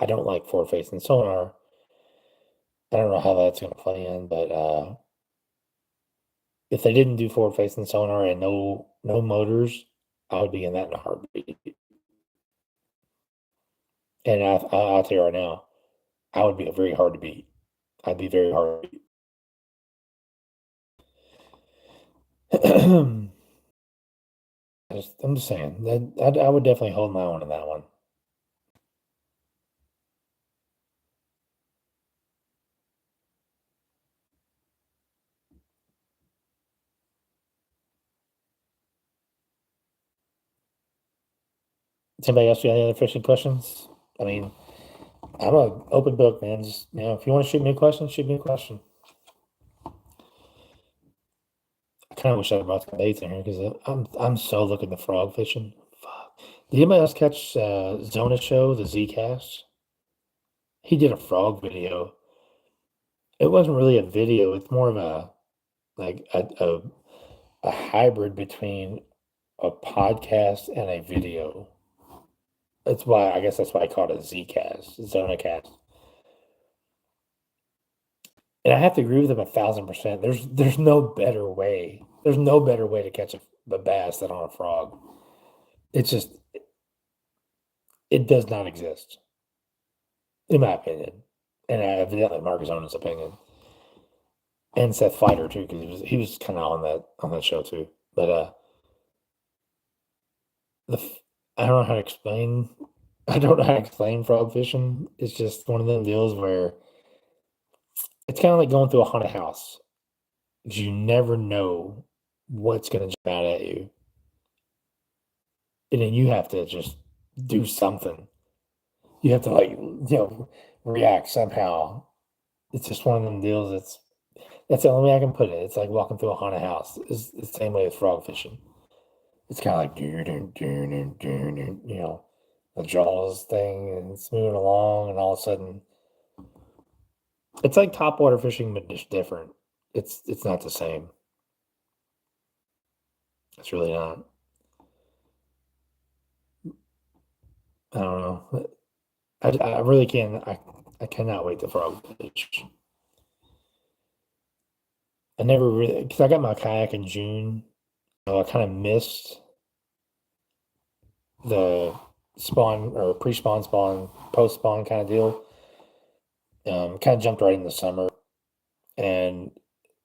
I don't like forward facing sonar. I don't know how that's going to play in, but if they didn't do forward facing sonar and no motors, I would be in that in a heartbeat. And I'll tell you right now, I would be very hard to beat. I'd be very hard to beat. I'm just saying that I would definitely hold my own in that one. Does anybody else got any other fishing questions? I mean, I'm an open book, man. Just if you want to shoot me a question, shoot me a question. I kind of wish I brought some baits in here because I'm so looking to frog fishing. Fuck. Did anybody else catch Zona Show, the Zcast? He did a frog video. It wasn't really a video. It's more of a like a hybrid between a podcast and a video. That's why I guess that's why I called it Zcast, ZonaCast. And I have to agree with him 1,000%. There's no better way. There's no better way to catch a bass than on a frog. It's just it does not exist, in my opinion, and evidently Marcus Owen's opinion, and Seth Fighter too, because he was kind of on that show too. But the I don't know how to explain. I don't know how to explain frog fishing. It's just one of them deals where it's kind of like going through a haunted house. You never know what's going to jump out at you, and then you have to just do something. You have to react somehow. It's just one of them deals. That's the only way I can put it. It's like walking through a haunted house. It's the same way with frog fishing. It's kind of like the jaws thing, and it's moving along, and all of a sudden, it's like topwater fishing, but just different. It's not the same. It's really not. I don't know. I really can't. I cannot wait to frog fish. I never really because I got my kayak in June. So I kind of missed the spawn or pre-spawn, spawn, post-spawn kind of deal. Kind of jumped right in the summer, and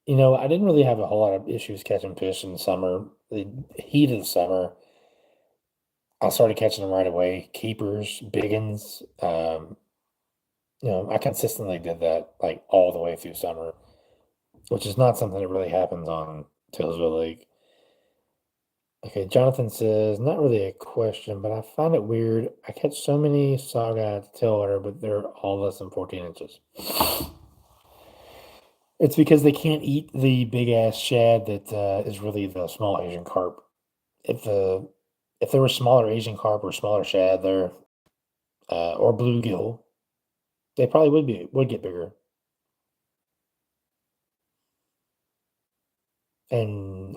I didn't really have a whole lot of issues catching fish in the summer. The heat of the summer, I started catching them right away. Keepers, biggins. I consistently did that like all the way through summer, which is not something that really happens on Taylorsville Lake. Okay, Jonathan says, not really a question, but I find it weird. I catch so many saugeye at the tailwater, but they're all less than 14 inches. It's because they can't eat the big ass shad that is really the small Asian carp. If there were smaller Asian carp or smaller shad there, or bluegill, they probably would get bigger. And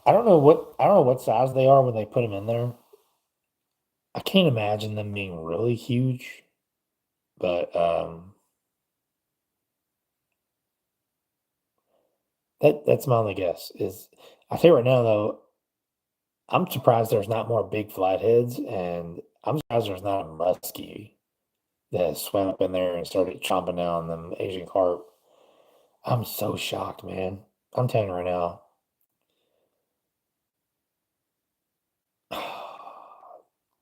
I don't know what size they are when they put them in there. I can't imagine them being really huge, but that's my only guess. Is I tell you right now though, I'm surprised there's not more big flatheads, and I'm surprised there's not a muskie that swam up in there and started chomping down them Asian carp. I'm so shocked, man. I'm telling you right now.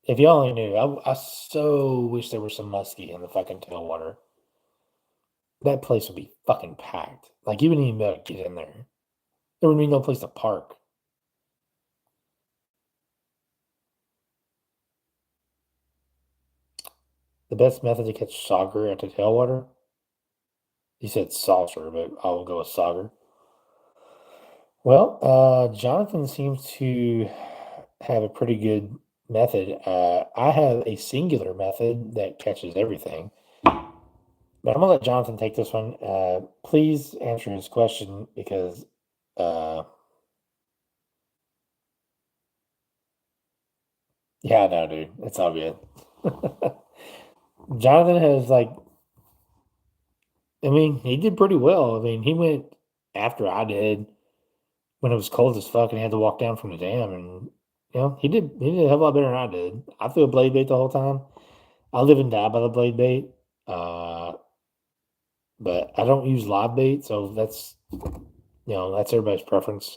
If y'all only knew, I so wish there was some muskie in the fucking tailwater. That place would be fucking packed. Like you wouldn't even be able to get in there. There wouldn't be no place to park. The best method to catch sauger at the tailwater? He said saucer, but I will go with sauger. Well, Jonathan seems to have a pretty good method. I have a singular method that catches everything, but I'm gonna let Jonathan take this one. Please answer his question because, uh, yeah, no, dude, it's all good. Jonathan has I mean, he did pretty well. I mean, he went after I did when it was cold as fuck and he had to walk down from the dam, and he did a hell of a lot better than I did. I threw a blade bait the whole time. I live and die by the blade bait, but I don't use live bait, so that's everybody's preference.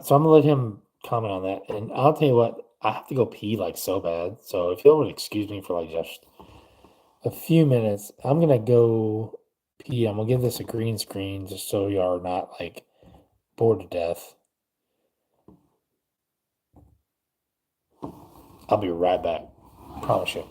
So I'm gonna let him comment on that. And I'll tell you what, I have to go pee like so bad. So if you would excuse me for like just a few minutes, I'm gonna go pee. I'm gonna give this a green screen just so you are not like bored to death. I'll be right back. Promise you.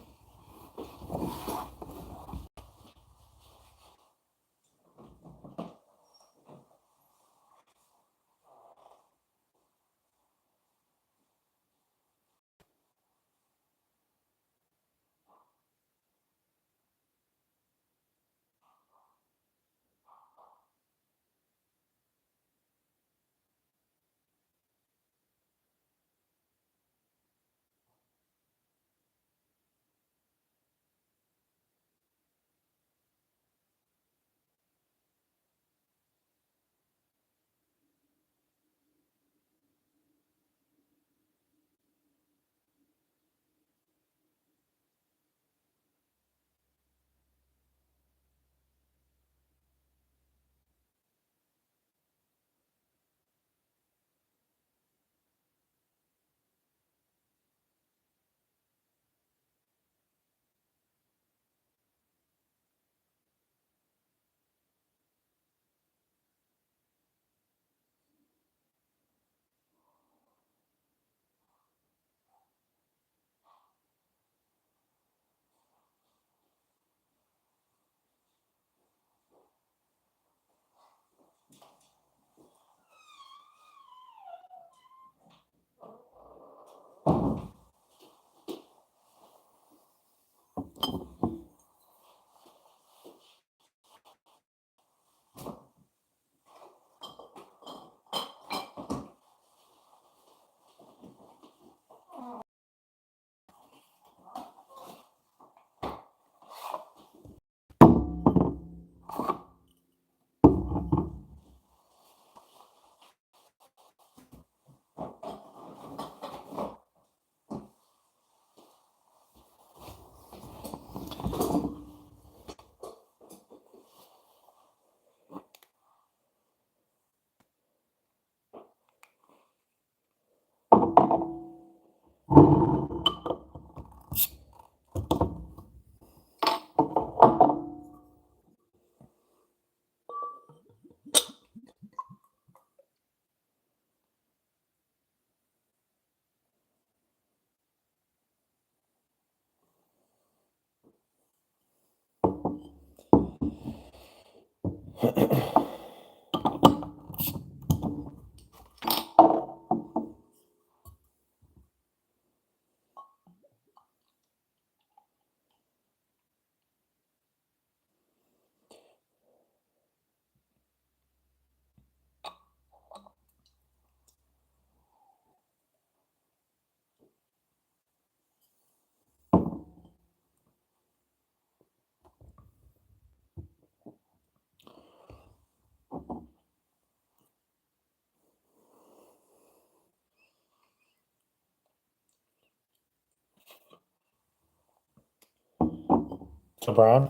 So Brian,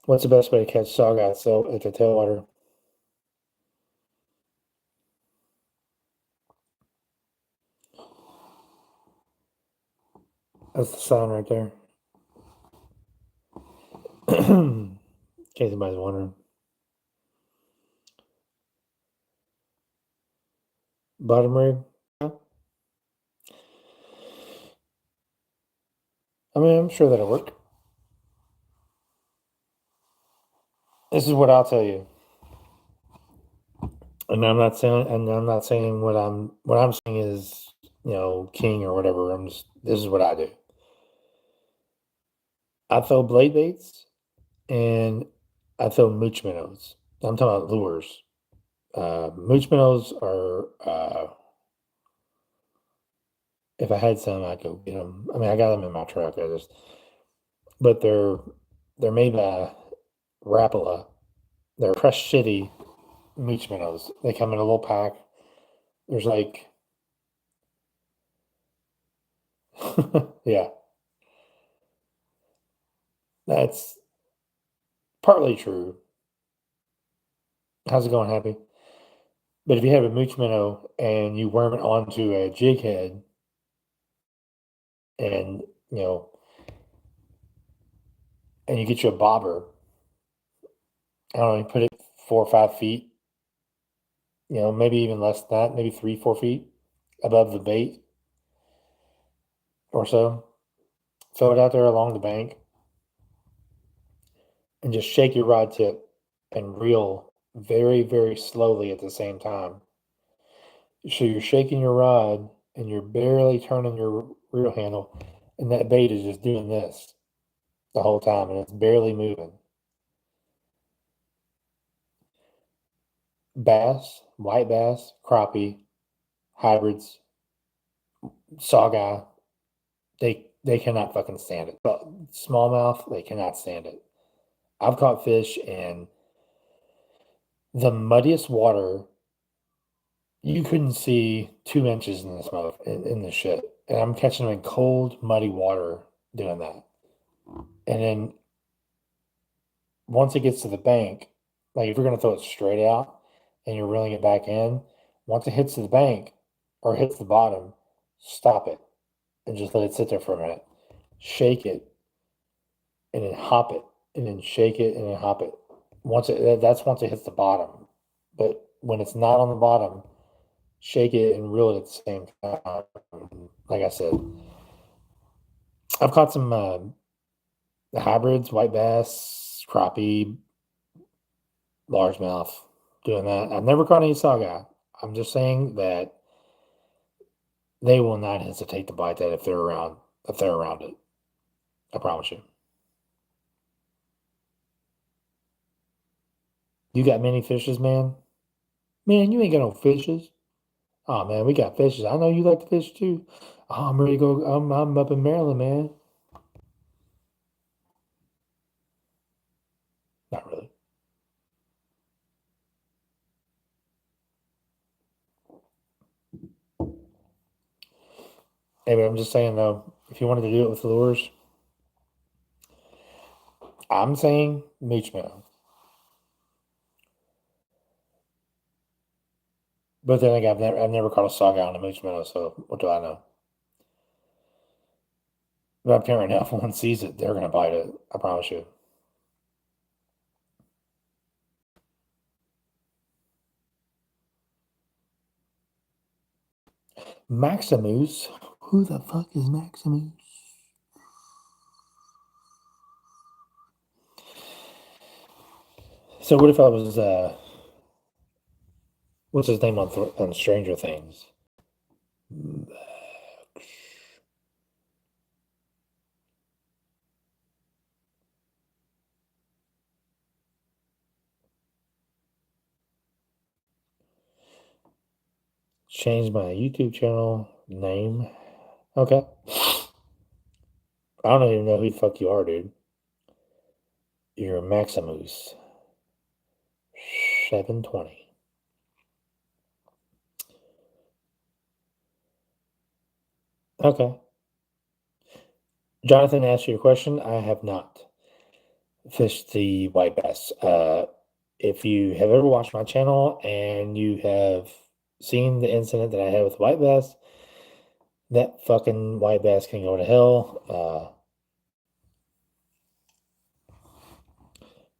what's the best way to catch sawgrass at the tailwater? That's the sign right there. In case anybody's wondering. Bottom rig. I mean, I'm sure that'll work. This is what I'll tell you. And I'm not saying what I'm saying is, king or whatever. This is what I do. I throw blade baits and I throw mooch minnows. I'm talking about lures. Mooch minnows are, if I had some, I'd go get them. I mean, I got them in my truck. But they're made by Rapala. They're crushed city mooch minnows. They come in a little pack. There's like, yeah, that's partly true. How's it going, Happy? But if you have a mooch minnow and you worm it onto a jig head and, you know, and you get you a bobber, I don't know, you put it 4 or 5 feet, maybe even less than that, maybe 3, 4 feet above the bait or so. Throw it out there along the bank and just shake your rod tip and reel very, very slowly at the same time. So you're shaking your rod and you're barely turning your reel handle, and that bait is just doing this the whole time and it's barely moving. Bass, white bass, crappie, hybrids, saugeye, they cannot fucking stand it. But smallmouth, they cannot stand it. I've caught fish in the muddiest water. You couldn't see 2 inches in this in this shit. And I'm catching them in cold, muddy water doing that. And then once it gets to the bank, like if you're gonna throw it straight out and you're reeling it back in, once it hits the bank or hits the bottom, stop it and just let it sit there for a minute. Shake it and then hop it and then shake it and then hop it. That's once it hits the bottom. But when it's not on the bottom, shake it and reel it at the same time. Like I said, I've caught some hybrids, white bass, crappie, largemouth doing that. I've never caught any saugeye. I'm just saying that they will not hesitate to bite that if they're around it. I promise you. You got many fishes, man? Man, you ain't got no fishes. Oh man, we got fishes. I know you like to fish too. Oh, I'm ready to go. I'm up in Maryland, man. Not really. Hey, but I'm just saying though, if you wanted to do it with lures, I'm saying beach minnow. But then again, I've never caught a saugeye on a beach minnow, so what do I know? But I'm telling you now, if one sees it, they're gonna bite it. I promise you. Maximus? Who the fuck is Maximus? So what if I was what's his name on Stranger Things? Change my YouTube channel name. Okay. I don't even know who the fuck you are, dude. You're Maximus 720. Okay. Jonathan asked you a question. I have not fished the white bass. If you have ever watched my channel and you have seen the incident that I had with white bass, that fucking white bass can go to hell.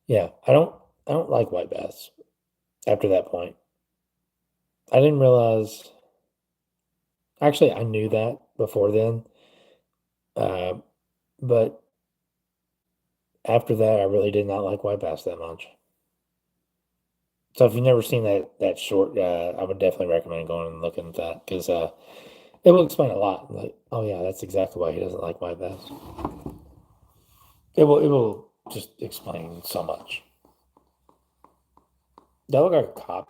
Yeah, I don't like white bass after that point. I didn't realize, actually, I knew that before then, uh, but after that, I really did not like white bass that much. So if you've never seen that short, I would definitely recommend going and looking at that because it will explain a lot. Like, oh yeah, that's exactly why he doesn't like white bass. It will just explain so much. That look like a cop.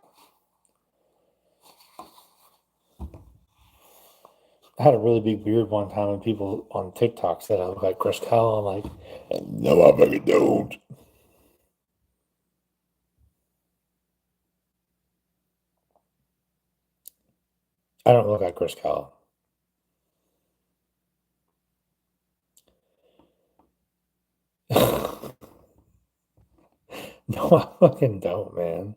I had a really big beard one time, and people on TikTok said I look like Chris Kyle. I'm like, no, I fucking don't. I don't look like Chris Kyle. No, I fucking don't, man.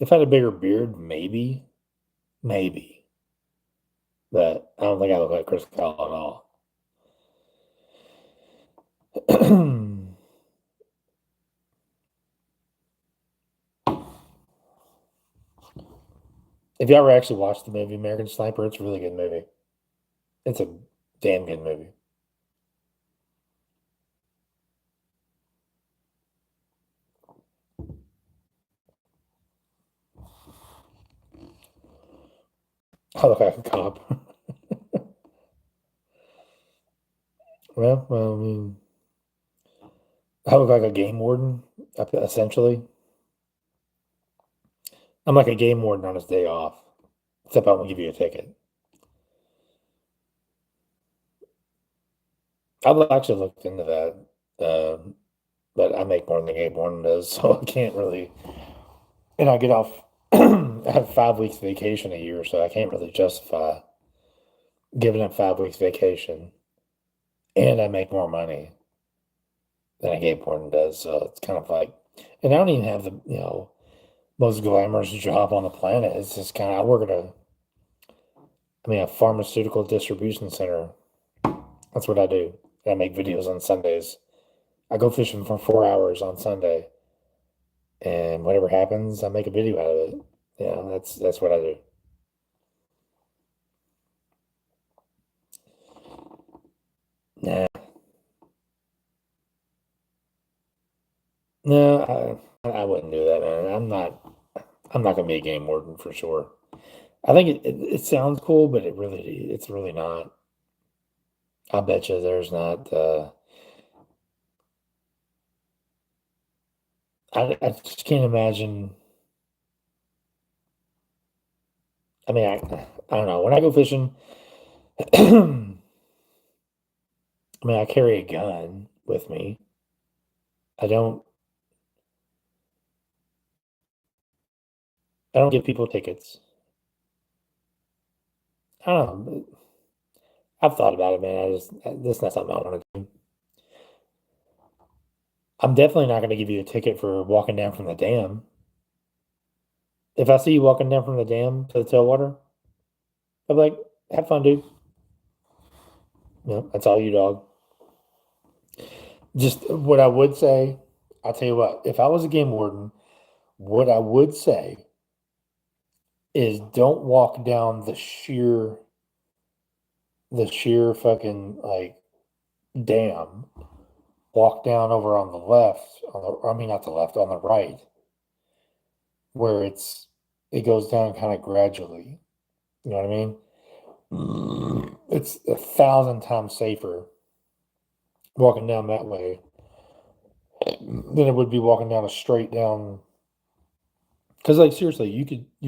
If I had a bigger beard, maybe, maybe, but I don't think I look like Chris Kyle at all. If you ever actually watched the movie American Sniper, it's a really good movie. It's a damn good movie. I look like a cop. Well, I mean, I look like a game warden, essentially. I'm like a game warden on his day off, except I won't give you a ticket. I've actually looked into that, but I make more than the game warden does, so I can't really. And I get off. I have 5 weeks vacation a year, so I can't really justify giving up 5 weeks vacation, and I make more money than a game warden does. So it's kind of like, and I don't even have the most glamorous job on the planet. It's just kind of I work at a pharmaceutical distribution center. That's what I do. And I make videos on Sundays. I go fishing for 4 hours on Sunday, and whatever happens, I make a video out of it. That's what I do. Nah, no, I wouldn't do that, man. I'm not gonna be a game warden for sure. I think it sounds cool, but it's really not. I bet you there's not. I just can't imagine. I don't know. When I go fishing, I I carry a gun with me. I don't. I don't give people tickets. I don't know. I've thought about it, man. This is not something I want to do. I'm definitely not going to give you a ticket for walking down from the dam. If I see you walking down from the dam to the tailwater, I'm like, have fun, dude. That's all you, dog. Just what I would say, I'll tell you what, if I was a game warden, what I would say is don't walk down the sheer fucking like dam. Walk down over on the left, not the left, on the right, where it goes down kind of gradually. You know what I mean? It's 1,000 times safer walking down that way than it would be walking down a straight down. Because like seriously, you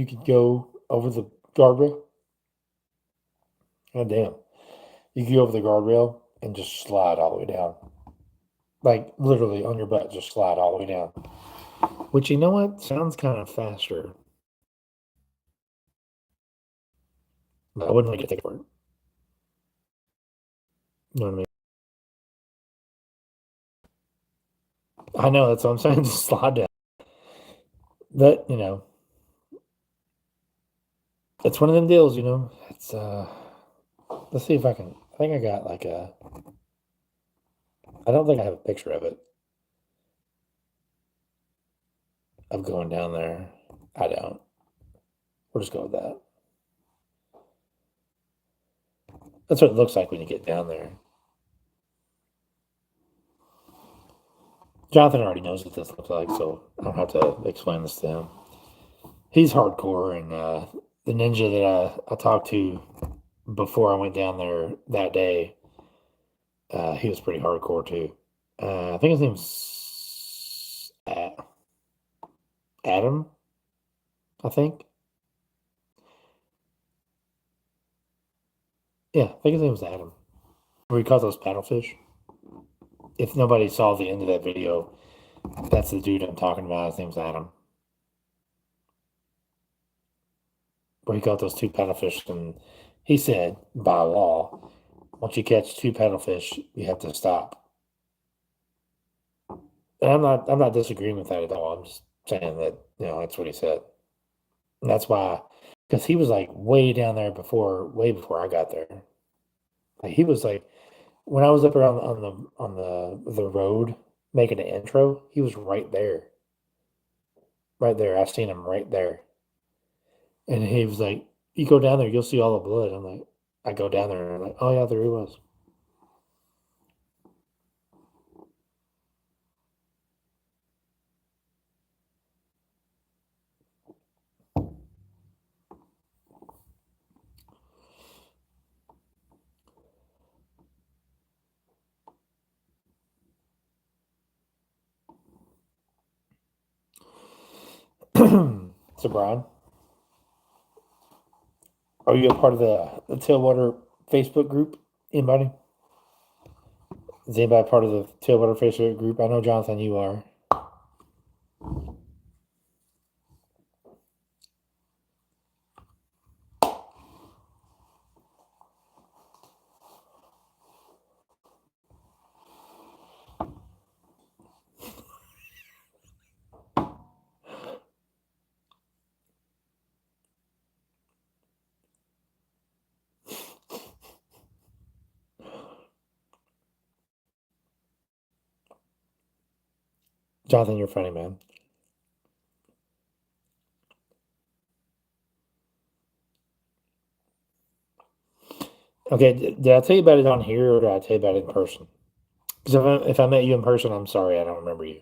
could go over the guardrail. God damn, you could go over the guardrail and just slide all the way down. Like literally on your butt, just slide all the way down. Which you know what sounds kind of faster. But I wouldn't like to take it for it. You know what I mean? I know that's what I'm saying. Just slide down. But it's one of them deals. It's let's see if I can. I think I got like a. I don't think I have a picture of it of going down there. I don't. We'll just go with that. That's what it looks like when you get down there. Jonathan already knows what this looks like, so I don't have to explain this to him. He's hardcore, and the ninja that I talked to before I went down there that day, he was pretty hardcore too. I think his name's Adam, I think. Yeah, I think his name's Adam. Where he caught those paddlefish. If nobody saw the end of that video, that's the dude I'm talking about. His name's Adam. Where he caught those two paddlefish, and he said, by law, once you catch two paddlefish, you have to stop. And I'm not disagreeing with that at all. I'm just saying that, that's what he said. And that's why, because he was like way down there way before I got there. Like he was like when I was up around on the road making the intro, he was right there, right there. I seen him right there, and he was like, "You go down there, you'll see all the blood." I'm like, I go down there, and I'm like, "Oh yeah, there he was." So Brian, are you a part of the Tailwater Facebook group? Anybody? Is anybody part of the Tailwater Facebook group? I know Jonathan, you are. Jonathan, you're funny, man. Okay, did I tell you about it on here or did I tell you about it in person? Because if I met you in person, I'm sorry, I don't remember you.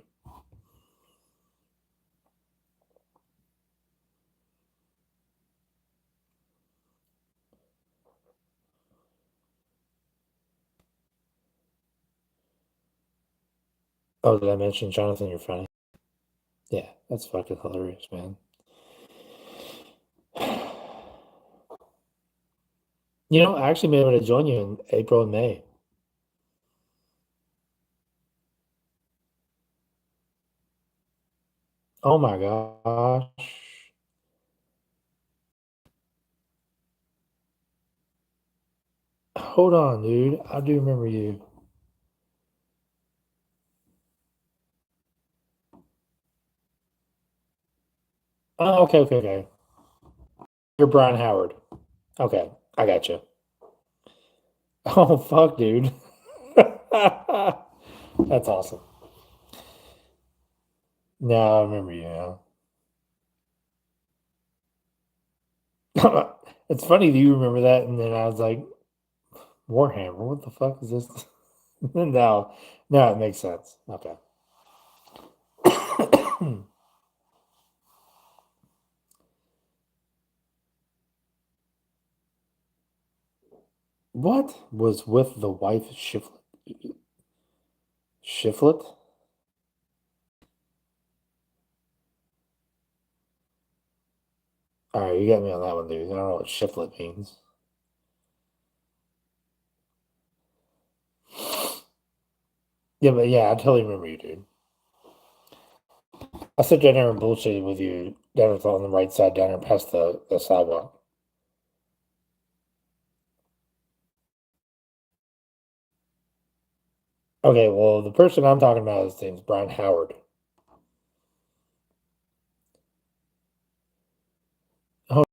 Oh, did I mention Jonathan? You're funny. Yeah, that's fucking hilarious, man. You know, I actually been able to join you in April and May. Oh my gosh. Hold on, dude. I do remember you. Oh, okay, okay, okay. You're Brian Howard. Okay, I got you. Oh, fuck, dude. That's awesome. Now I remember you now. It's funny that you remember that, and then I was like, Warhammer, what the fuck is this? Now, now it makes sense. Okay. What was with the wife Shiflet? Shiflet? All right, you got me on that one, dude. I don't know what shiflet means. Yeah, but yeah, I totally remember you, dude. I sat down there and bullshitted with you down on the right side, down there past the sidewalk. Okay, well, the person I'm talking about, his name's Brian Howard. Oh,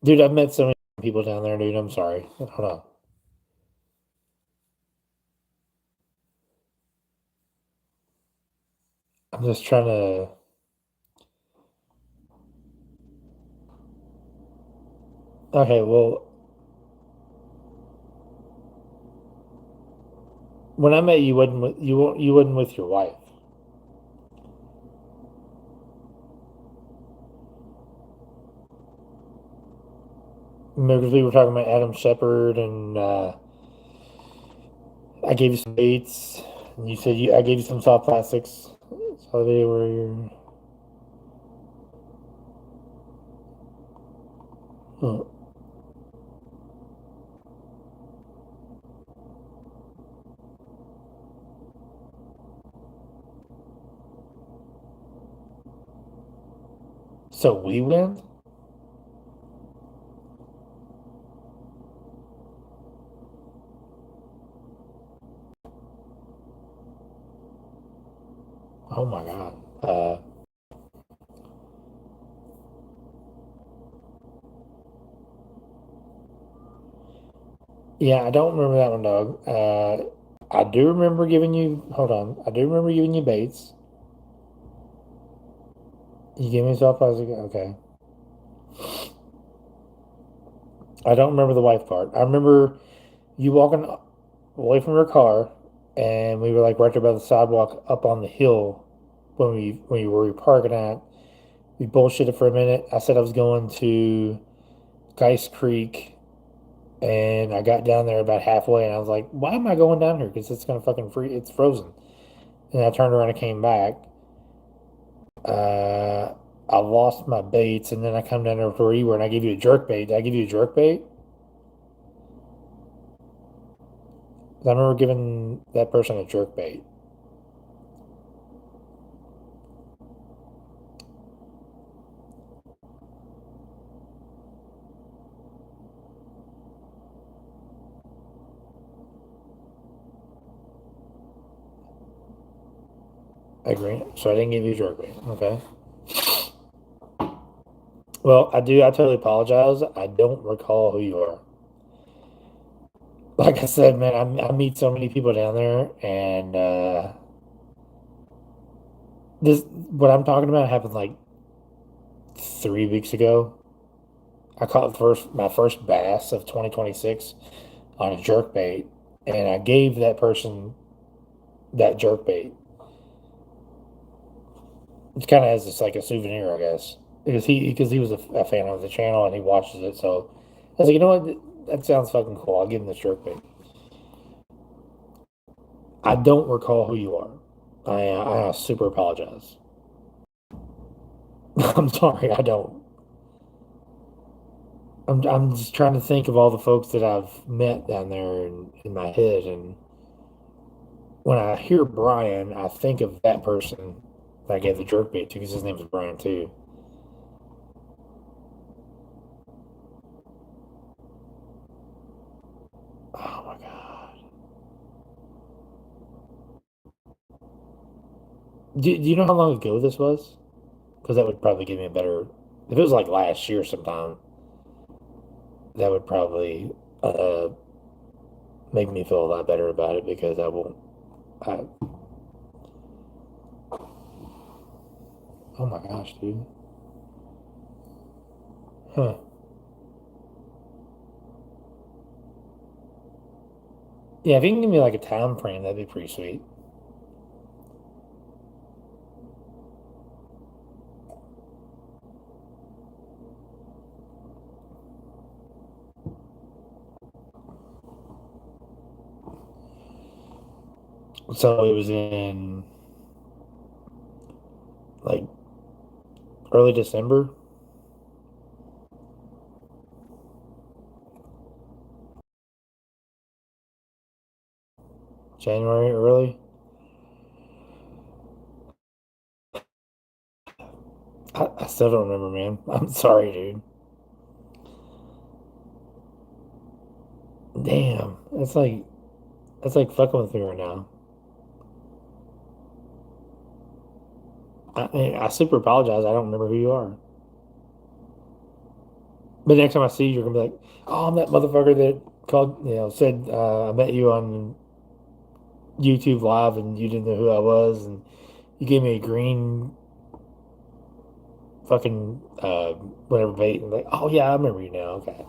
dude, I've met so many people down there, dude. I'm sorry. I don't know. I'm just trying to. Okay, well, when I met you, you wasn't with your wife. Remember, 'cause we were talking about Adam Shepard, and I gave you some dates, and you said I gave you some soft plastics, so they were. Oh, so we went. Oh my god. Yeah, I don't remember that one, dog. I do remember giving you. Hold on. I do remember giving you baits. You gave me soft plastic. Okay. I don't remember the wife part. I remember you walking away from your car, and we were like right there by the sidewalk up on the hill when you were parking at. We bullshitted for a minute. I said I was going to Geist Creek, and I got down there about halfway, and I was like, "Why am I going down here? Because it's gonna fucking free. It's frozen." And I turned around and came back. Uh, I lost my baits, and then I come down there where you were, and I gave you a jerk bait. Did I give you a jerk bait? 'Cause I remember giving that person a jerk bait. I agree. So I didn't give you a jerk bait. Okay. Well, I do. I totally apologize. I don't recall who you are. Like I said, man, I meet so many people down there, and this what I'm talking about happened like 3 weeks ago. I caught my first bass of 2026 on a jerk bait, and I gave that person that jerk bait. It's kind of as just like a souvenir, I guess, because he was a fan of the channel and he watches it. So I was like, you know what, that sounds fucking cool. I'll give him this jerk bait. I don't recall who you are. I super apologize. I'm sorry, I don't. I'm just trying to think of all the folks that I've met down there in my head, and when I hear Brian, I think of that person that I gave the jerk bait to because his name was Brian too. Oh my God. Do you know how long ago this was? Because that would probably give me a better. If it was like last year sometime, that would probably uh, make me feel a lot better about it because I won't. I, oh my gosh, dude. Huh. Yeah, if you can give me like a time frame, that'd be pretty sweet. So it was in like early December, January, early. I still don't remember, man. I'm sorry, dude. Damn, that's like fucking with me right now. I mean, I super apologize. I don't remember who you are. But next time I see you, you're gonna be like, "Oh, I'm that motherfucker that called, said I met you on YouTube Live and you didn't know who I was, and you gave me a green fucking whatever bait." And like, "Oh yeah, I remember you now." Okay.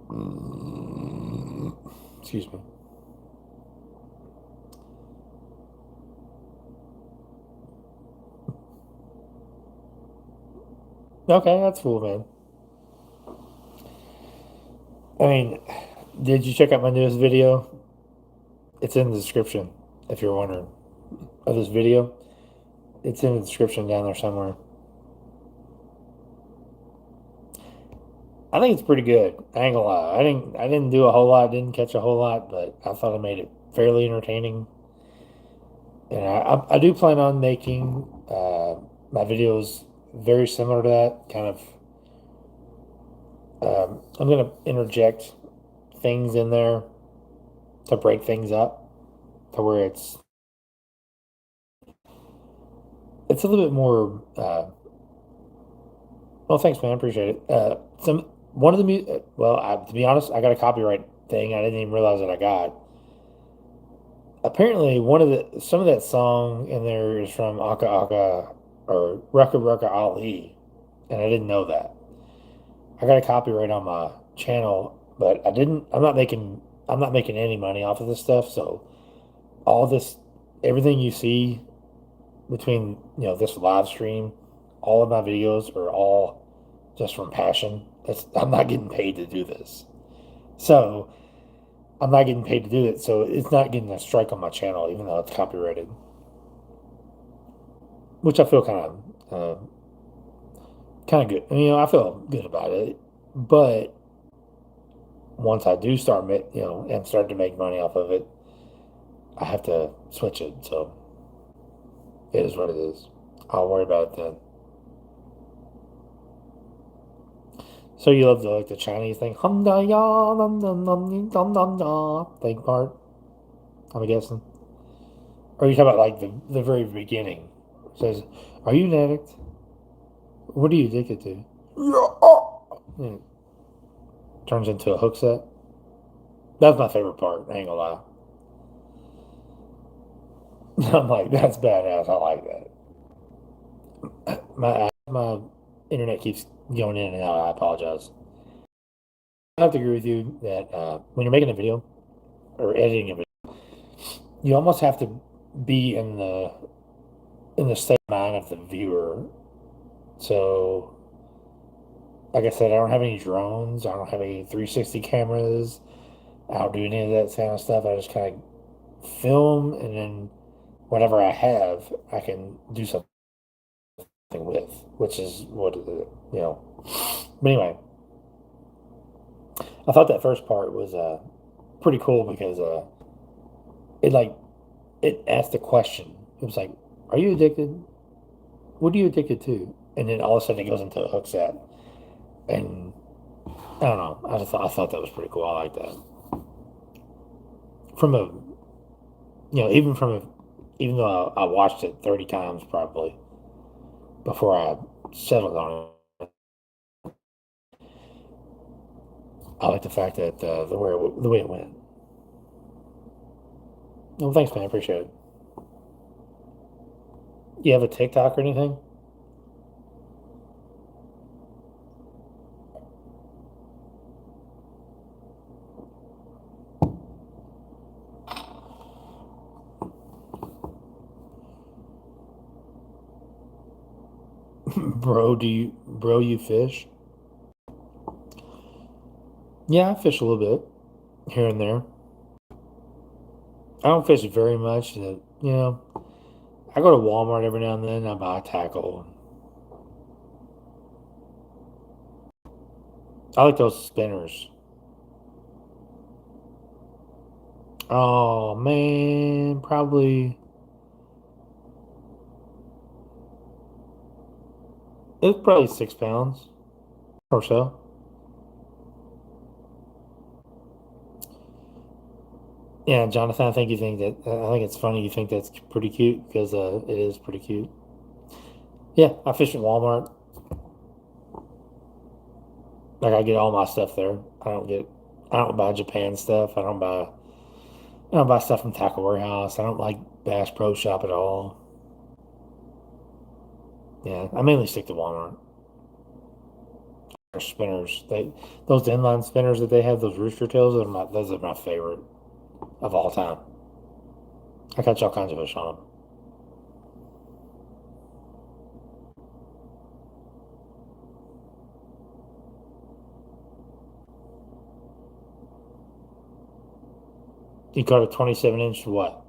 Mm, excuse me. Okay, that's cool, man. I mean, did you check out my newest video? It's in the description if you're wondering of this video. It's in the description down there somewhere. I think it's pretty good. I ain't gonna lie. I didn't do a whole lot, didn't catch a whole lot, but I thought I made it fairly entertaining. And I do plan on making my videos very similar to that. Kind of, I'm gonna interject things in there to break things up to where it's a little bit more. Well, thanks, man. I appreciate it. Some one of the well, to be honest, I got a copyright thing. I didn't even realize that I got. Apparently, one of the some of that song in there is from Aka Aka or Rucka Rucka Ali, and I didn't know that. I got a copyright on my channel, but I didn't. I'm not making any money off of this stuff. So all this, everything you see between this live stream, all of my videos are all just from passion. I'm not getting paid to do this. So I'm not getting paid to do it. So it's not getting a strike on my channel, even though it's copyrighted, which I feel kind of good. I feel good about it. But once I do start, and start to make money off of it, I have to switch it. So it is what it is. I'll worry about it then. So you love the Chinese thing, hum da ya, dum dum dum dum dum da thing part. I'm guessing. Or you talk about like the very beginning. It says, "Are you an addict? What are you addicted to?" And it turns into a hook set. That's my favorite part. I ain't gonna lie. I'm like, that's badass. I like that. My internet keeps going in and out. I apologize. I have to agree with you that when you're making a video or editing a video, you almost have to be in the state of mind of the viewer. So, like I said, I don't have any drones. I don't have any 360 cameras. I don't do any of that kind of stuff. I just kind of film, and then whatever I have, I can do something with, which is you know. But anyway, I thought that first part was pretty cool because it like it asked a question. It was like, "Are you addicted? What are you addicted to?" And then all of a sudden it goes into a hook set, and I don't know. I thought that was pretty cool. I like that. From a even even though I watched it 30 times probably before I settled on it, I like the fact that the way it went. Well, thanks, man. I appreciate it. You have a TikTok or anything? Bro, you fish? Yeah, I fish a little bit here and there. I don't fish very much. I go to Walmart every now and then. I buy a tackle. I like those spinners. Oh man, probably it's probably 6 pounds or so. Yeah, Jonathan, I think you think that. I think it's funny. You think that's pretty cute because it is pretty cute. Yeah, I fish at Walmart. Like I get all my stuff there. I don't buy Japan stuff. I don't buy stuff from Tackle Warehouse. I don't like Bass Pro Shop at all. Yeah, I mainly stick to Walmart. Or spinners. Those inline spinners that they have, those rooster tails, those are my favorite of all time. I catch all kinds of fish on them. You caught a 27-inch what?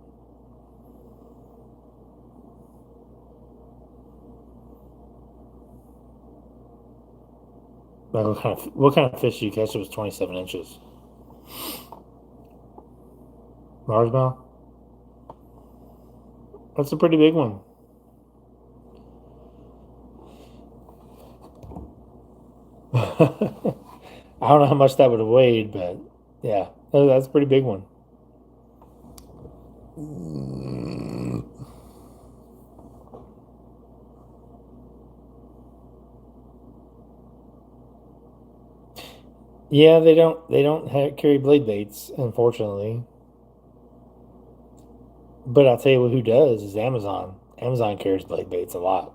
Like what kind of fish do you catch that was 27 inches? Largemouth? That's a pretty big one. I don't know how much that would have weighed, but yeah, that's a pretty big one. Mm. Yeah, they don't carry blade baits, unfortunately. But I'll tell you who does is Amazon. Amazon carries blade baits a lot.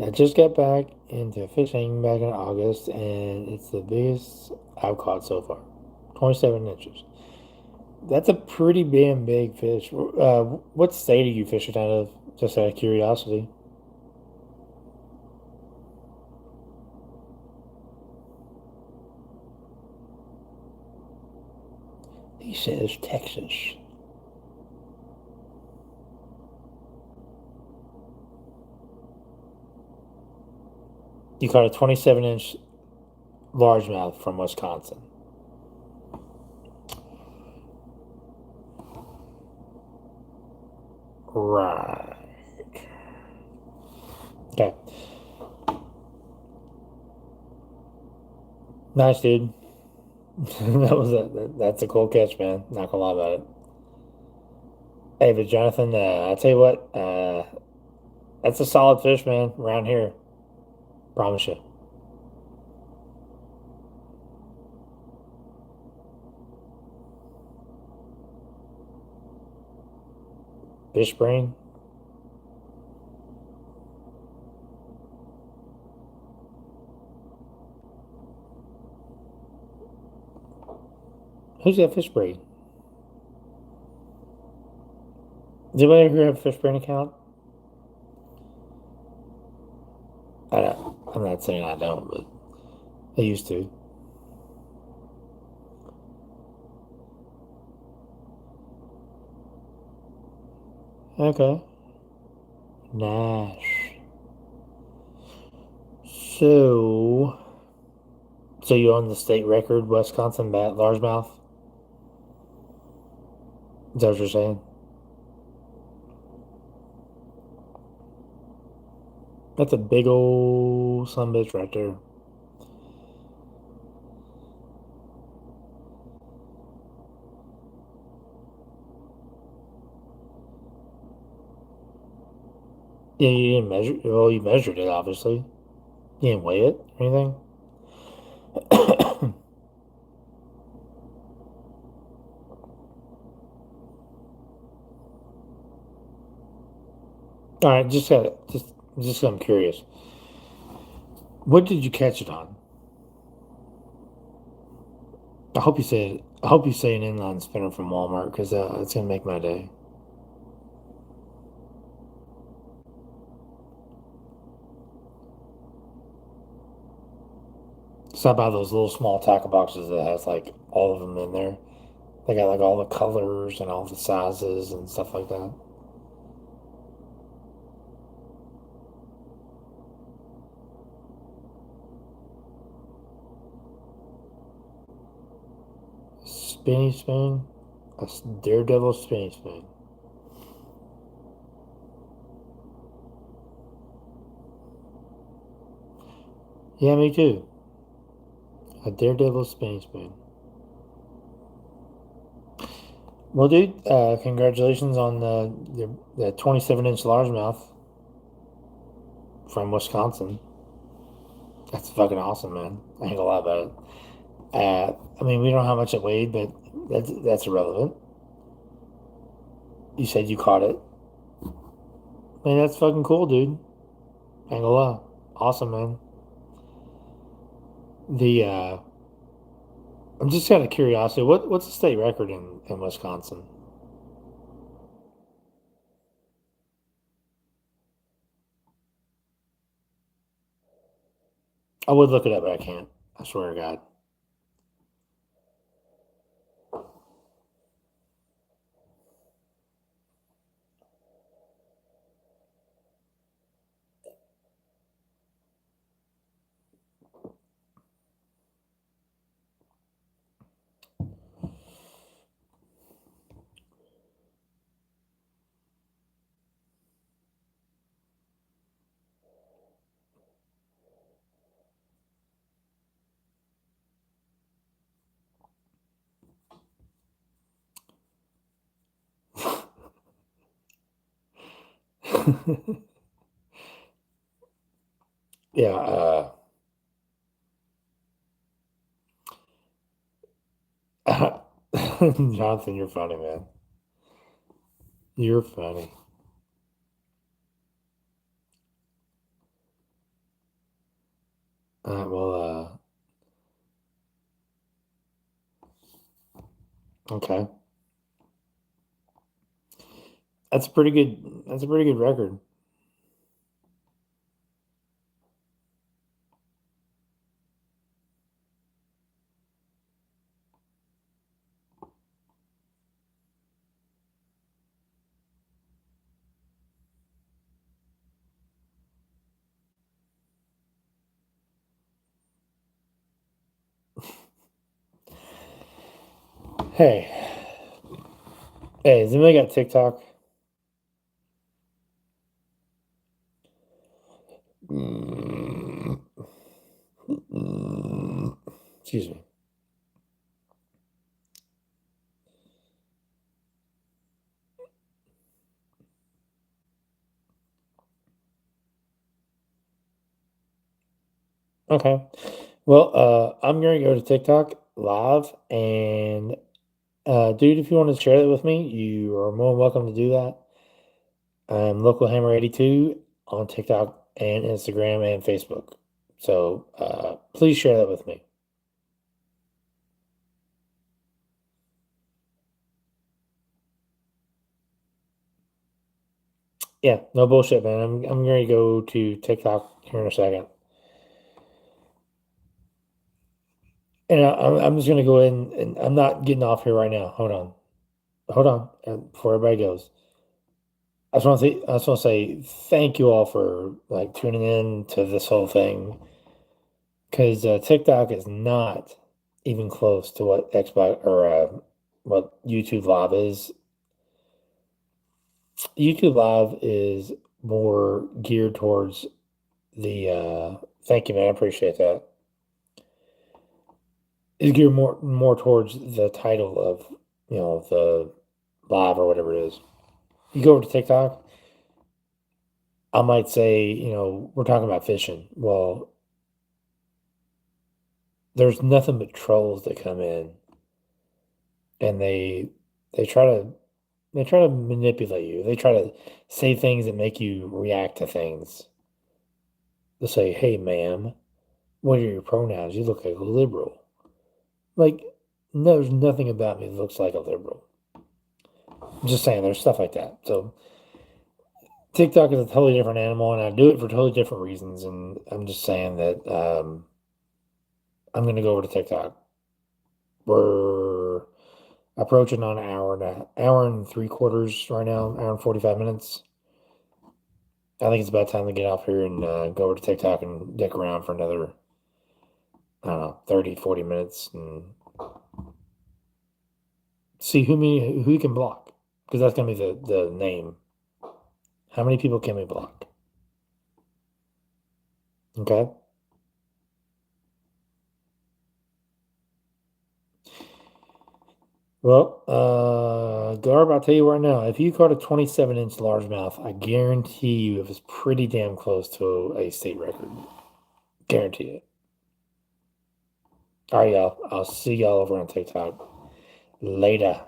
I just got back into fishing back in August, and it's the biggest I've caught so far. 27 inches. That's a pretty damn big fish. What state are you fishing out of? Just out of curiosity. He says Texas. You caught a 27-inch largemouth from Wisconsin. Right. Okay. Nice, dude. That's a cool catch, man. Not gonna lie about it. Hey, but Jonathan, I'll tell you what, that's a solid fish, man, around here. Promise you. Fish brain. Who's got fish brain? Does anybody here have a fish brain account? I'm not saying I don't, but I used to. Okay. Nash. So, so you own the state record, Wisconsin bat largemouth? Is that what you're saying? That's a big old son bitch right there. Yeah, you didn't measure. Well, you measured it, obviously. You didn't weigh it or anything. All right, just I'm curious. What did you catch it on? I hope you say an inline spinner from Walmart because it's gonna make my day. So I buy those little small tackle boxes that has like all of them in there. They got like all the colors and all the sizes and stuff like that. Spinny spoon, a daredevil spinny spoon. Yeah, me too. A daredevil spinny spoon. Well, dude, congratulations on the 27-inch largemouth from Wisconsin. That's fucking awesome, man. I ain't gonna lie about it. I mean, we don't know how much it weighed, but that's irrelevant. You said you caught it. I mean, that's fucking cool, dude. Ain't gonna lie. Awesome, man. The I'm just out of curiosity. What's the state record in Wisconsin? I would look it up, but I can't. I swear to God. Yeah. Jonathan, you're funny, man. You're funny. All right, well, okay. That's a pretty good. That's a pretty good record. Hey, hey, has anybody got TikTok? Mm, excuse me. Okay. Well, I'm gonna go to TikTok live, and dude, if you want to share that with me, you are more than welcome to do that. I'm Local Hammer 82 on TikTok and Instagram and Facebook. So please share that with me. Yeah, no bullshit, man. I'm gonna go to TikTok here in a second, and I'm just gonna go in, and I'm not getting off here right now. Hold on, before everybody goes. I just want to say thank you all for like tuning in to this whole thing, because TikTok is not even close to what Xbox or what YouTube Live is. YouTube Live is more geared towards the thank you, man. I appreciate that. Is geared more towards the title of the live or whatever it is. You go over to TikTok, I might say, we're talking about fishing. Well, there's nothing but trolls that come in, and they try to they try to manipulate you. They try to say things that make you react to things. They'll say, "Hey, ma'am, what are your pronouns? You look like a liberal." Like, no, there's nothing about me that looks like a liberal. I'm just saying, there's stuff like that. So TikTok is a totally different animal, and I do it for totally different reasons. And I'm just saying that I'm going to go over to TikTok. We're approaching on an hour and 3/4 right now, hour and 45 minutes. I think it's about time to get off here and go over to TikTok and dick around for another, I don't know, 30, 40 minutes and see who we can block. Because that's going to be the name. How many people can we block? Okay. Well, Garb, I'll tell you right now, if you caught a 27-inch largemouth, I guarantee you it was pretty damn close to a state record. Guarantee it. All right, y'all. I'll see y'all over on TikTok. Later.